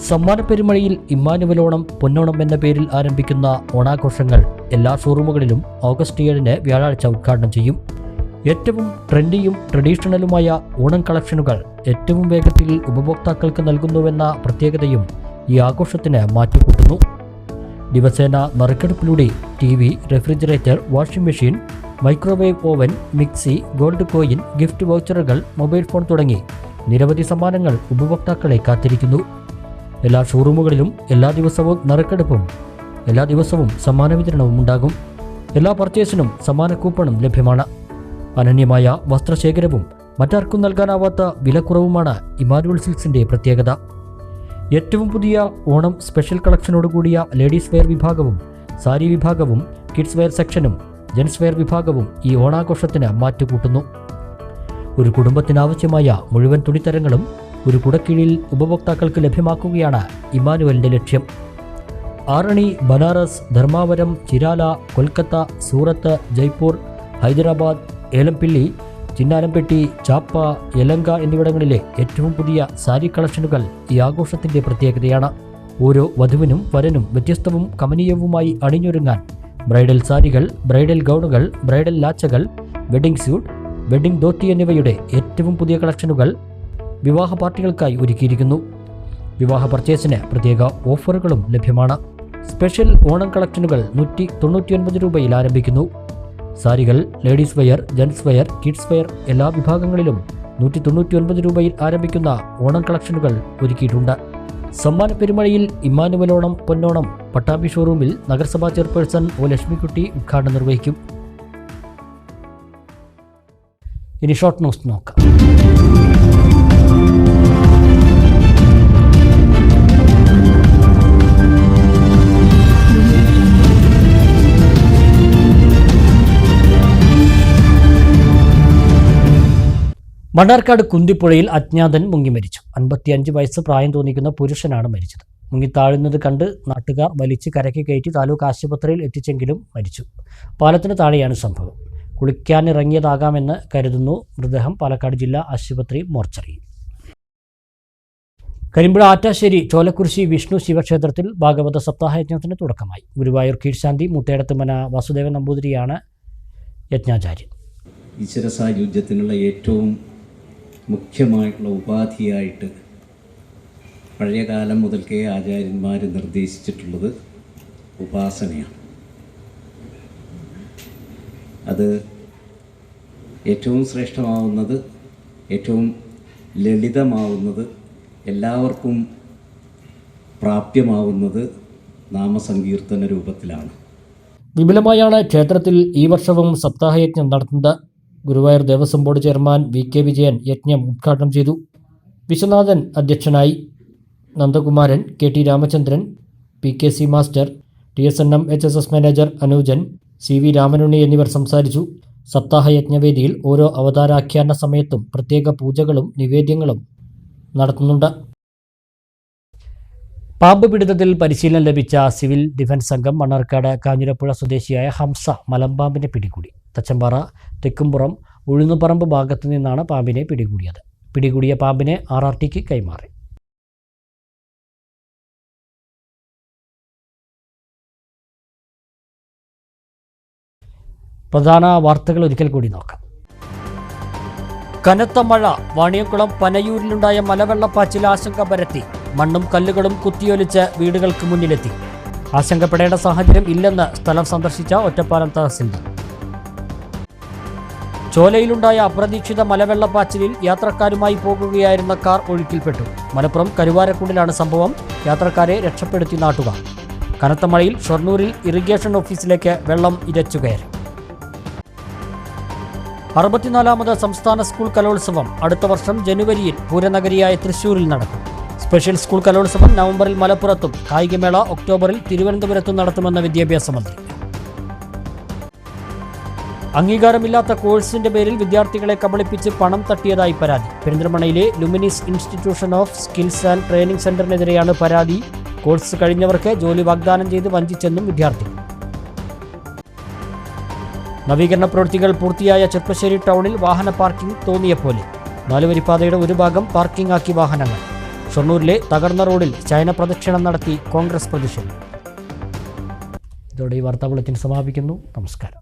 സമ്മാന പെരുമഴയിൽ ഇമ്മാനുവൽ ഓണം പൊന്നോണം എന്ന പേരിൽ ആരംഭിക്കുന്ന ഓണാഘോഷങ്ങൾ എല്ലാ ഷോറൂമുകളിലും ഓഗസ്റ്റ് 7 വ്യാഴാഴ്ച ഉദ്ഘാടനം ചെയ്യും. ഏറ്റവും ട്രെൻഡിയും ട്രഡീഷണലുമായ ഓണം കളക്ഷനുകൾ ഏറ്റവും വേഗത്തിൽ ഉപഭോക്താക്കൾക്ക് നൽകുന്നുവെന്ന പ്രത്യേകതയും ഈ ആഘോഷത്തിന് മാറ്റുകൂട്ടുന്നു. ദിവസേന നറുക്കെടുപ്പിലൂടെ TV, refrigerator, washing machine, microwave oven, mixie, gold coin, gift വൗച്ചറുകൾ, മൊബൈൽ ഫോൺ തുടങ്ങി നിരവധി സമ്മാനങ്ങൾ ഉപഭോക്താക്കളെ കാത്തിരിക്കുന്നു. എല്ലാ ഷോറൂമുകളിലും എല്ലാ ദിവസവും നറുക്കെടുപ്പും എല്ലാ ദിവസവും സമ്മാന വിതരണവും ഉണ്ടാകും. എല്ലാ പർച്ചേസിനും സമ്മാന കൂപ്പണും ലഭ്യമാണ്. അനന്യമായ വസ്ത്രശേഖരവും മറ്റാർക്കും നൽകാനാവാത്ത വിലക്കുറവുമാണ് ഇമ്മാനുവൽ സിൽക്സിന്റെ പ്രത്യേകത. ഏറ്റവും പുതിയ ഓണം സ്പെഷ്യൽ കളക്ഷനോടുകൂടിയ ലേഡീസ് വെയർ വിഭാഗവും സാരി വിഭാഗവും കിഡ്സ് വെയർ സെക്ഷനും ജെൻസ് വെയർ വിഭാഗവും ഈ ഓണാഘോഷത്തിന് മാറ്റുകൂട്ടുന്നു. ഒരു കുടുംബത്തിനാവശ്യമായ മുഴുവൻ തുണിത്തരങ്ങളും ഒരു കുടക്കീഴിൽ ഉപഭോക്താക്കൾക്ക് ലഭ്യമാക്കുകയാണ് ഇമ്മാനുവലിന്റെ ലക്ഷ്യം. ആറണി, ബനാറസ്, ധർമാവരം, ചിരാല, കൊൽക്കത്ത, സൂറത്ത്, ജയ്പൂർ, ഹൈദരാബാദ്, ഏലംപിള്ളി, ചിന്നാലംപെട്ടി, ചാപ്പ, യലങ്ക എന്നിവിടങ്ങളിലെ ഏറ്റവും പുതിയ സാരി കളക്ഷനുകൾ ഈ ആഘോഷത്തിന്റെ പ്രത്യേകതയാണ്. ഓരോ വധുവിനും വരനും വ്യത്യസ്തവും കമനീയവുമായി അണിഞ്ഞൊരുങ്ങാൻ ബ്രൈഡൽ സാരികൾ, ബ്രൈഡൽ ഗൗണുകൾ, ബ്രൈഡൽ ലാച്ചകൾ, വെഡിംഗ് സ്യൂട്ട്, വെഡിംഗ് ധോത്തി എന്നിവയുടെ ഏറ്റവും പുതിയ കളക്ഷനുകൾ വിവാഹ പാർട്ടികൾക്കായി ഒരുക്കിയിരിക്കുന്നു. വിവാഹ പർച്ചേസിന് പ്രത്യേക ഓഫറുകളും ലഭ്യമാണ്. സ്പെഷ്യൽ ഓണം കളക്ഷനുകൾ 199 രൂപയിൽ ആരംഭിക്കുന്നു. സാരികൾ, ladies wear, gents wear, kids wear എല്ലാ വിഭാഗങ്ങളിലും 199 രൂപയിൽ ആരംഭിക്കുന്ന ഓണം കളക്ഷനുകൾ ഒരുക്കിയിട്ടുണ്ട്. സമ്മാന പെരുമഴയിൽ ഇമ്മാനുവൽ ഓണം പൊന്നോണം പട്ടാമ്പി ഷോറൂമിൽ നഗരസഭാ ചെയർപേഴ്സൺ ഒ ലക്ഷ്മിക്കുട്ടി ഉദ്ഘാടനം നിർവഹിക്കും. ഇനി ഷോർട്ട് ന്യൂസ് നോക്കാം. മണ്ണാർക്കാട് കുന്തിപ്പുഴയിൽ അജ്ഞാതൻ മുങ്ങി മരിച്ചു. 55 വയസ്സ് പ്രായം തോന്നിക്കുന്ന പുരുഷനാണ് മരിച്ചത്. മുങ്ങിത്താഴുന്നത് കണ്ട് നാട്ടുകാർ വലിച്ച് കരയ്ക്ക് കയറ്റി താലൂക്ക് ആശുപത്രിയിൽ എത്തിച്ചെങ്കിലും മരിച്ചു. പാലത്തിന് താഴെയാണ് സംഭവം. കുളിക്കാനിറങ്ങിയതാകാമെന്ന് കരുതുന്നു. മൃതദേഹം പാലക്കാട് ജില്ലാ ആശുപത്രി മോർച്ചറിയിൽ. കരിമ്പുഴ ആറ്റാശ്ശേരി ചോലക്കുരിശി വിഷ്ണു ശിവക്ഷേത്രത്തിൽ ഭാഗവത സപ്താഹയജ്ഞത്തിന് തുടക്കമായി. ഗുരുവായൂർ കീഴ്ശാന്തി മുത്തേടത്തുമന വാസുദേവൻ നമ്പൂതിരിയാണ് യജ്ഞാചാര്യൻ. ഈശ്വര സായുജ്യത്തിനുള്ള ഏറ്റവും മുഖ്യമായിട്ടുള്ള ഉപാധിയായിട്ട് പഴയകാലം മുതൽക്കേ ആചാര്യന്മാർ നിർദ്ദേശിച്ചിട്ടുള്ളത് ഉപാസനയാണ്. അത് ഏറ്റവും ശ്രേഷ്ഠമാവുന്നത്, ഏറ്റവും ലളിതമാവുന്നത്, എല്ലാവർക്കും പ്രാപ്യമാവുന്നത് നാമസങ്കീർത്തന രൂപത്തിലാണ്. വിപുലമായാണ് ക്ഷേത്രത്തിൽ ഈ വർഷവും സപ്താഹയജ്ഞം നടത്തുന്നത്. Guruvayur Devaswom board chairman VK Vijayan യജ്ഞം ഉദ്ഘാടനം ചെയ്തു. വിശ്വനാഥൻ അധ്യക്ഷനായി. Nandakumaran, KT Ramachandran, PKC master, TSNM HSS manager Anujan, CV Ramanunni എന്നിവർ സംസാരിച്ചു. സപ്താഹയജ്ഞവേദിയിൽ ഓരോ അവതാരാഖ്യാന സമയത്തും പ്രത്യേക പൂജകളും നിവേദ്യങ്ങളും നടത്തുന്നുണ്ട്. പാമ്പ് പിടുത്തത്തിൽ പരിശീലനം ലഭിച്ച സിവിൽ ഡിഫൻസ് സംഘം മണ്ണാർക്കാട് കാഞ്ഞിരപ്പുഴ സ്വദേശിയായ ഹംസ മലമ്പാമ്പിനെ പിടികൂടി. തച്ചമ്പാറ തെക്കുംപുറം ഉഴുന്നുപറമ്പ് ഭാഗത്തു നിന്നാണ് പാമ്പിനെ പിടികൂടിയത്. പിടികൂടിയ പാമ്പിനെ RRTക്ക് കൈമാറി. പ്രധാന വാർത്തകൾ ഒരിക്കൽ കൂടി നോക്കാം. കനത്ത മഴ. വാണിയംകുളം പനയൂരിലുണ്ടായ മലവെള്ളപ്പാച്ചിൽ ആശങ്ക പരത്തി. മണ്ണും കല്ലുകളും കുത്തിയൊലിച്ച് വീടുകൾക്ക് മുന്നിലെത്തി. ആശങ്കപ്പെടേണ്ട സാഹചര്യം ഇല്ലെന്ന് സ്ഥലം സന്ദർശിച്ച ഒറ്റപ്പാലം തഹസിൽദാർ. ചോലയിലുണ്ടായ അപ്രതീക്ഷിത മലവെള്ളപ്പാച്ചിലിൽ യാത്രക്കാരുമായി പോകുകയായിരുന്ന കാർ ഒഴുക്കിൽപ്പെട്ടു. മലപ്പുറം കരുവാരക്കുണ്ടിലാണ് സംഭവം. യാത്രക്കാരെ രക്ഷപ്പെടുത്തി നാട്ടുകാർ. കനത്ത മഴയിൽ ഷൊർണൂരിൽ ഇറിഗേഷൻ ഓഫീസിലേക്ക് വെള്ളം ഇരച്ചുകയറി. 64ാമത് സംസ്ഥാന സ്കൂൾ കലോത്സവം അടുത്ത വർഷം ജനുവരിയിൽ പൂരനഗരിയായ തൃശ്ശൂരിൽ നടക്കും. സ്പെഷ്യൽ സ്കൂൾ കലോത്സവം നവംബറിൽ മലപ്പുറത്തും കായികമേള ഒക്ടോബറിൽ തിരുവനന്തപുരത്തും നടത്തുമെന്ന് വിദ്യാഭ്യാസ മന്ത്രി. അംഗീകാരമില്ലാത്ത കോഴ്സിന്റെ പേരിൽ വിദ്യാർത്ഥികളെ കബളിപ്പിച്ച് പണം തട്ടിയതായി പരാതി. പെരിന്തൽമണ്ണയിലെ Luminis institution of skills and training സെന്ററിനെതിരെയാണ് പരാതി. കോഴ്സ് കഴിഞ്ഞവർക്ക് ജോലി വാഗ്ദാനം ചെയ്ത് വഞ്ചിച്ചെന്നും വിദ്യാർത്ഥികൾ. നവീകരണ പ്രവൃത്തികൾ പൂർത്തിയായ ചെർപ്പശ്ശേരി ടൗണിൽ വാഹന പാർക്കിംഗ് തോന്നിയപോലെ. 4 വരിപ്പാതയുടെ ഒരു ഭാഗം പാർക്കിംഗ് ആക്കി വാഹനങ്ങൾ. ഷൊർണൂരിലെ തകർന്ന റോഡിൽ ശയന പ്രദക്ഷിണം നടത്തി കോൺഗ്രസ് പ്രതിഷേധം. ഇതോടെ ഈ വാർത്താ ബുള്ളറ്റിൻ സമാപിക്കുന്നു. നമസ്കാരം.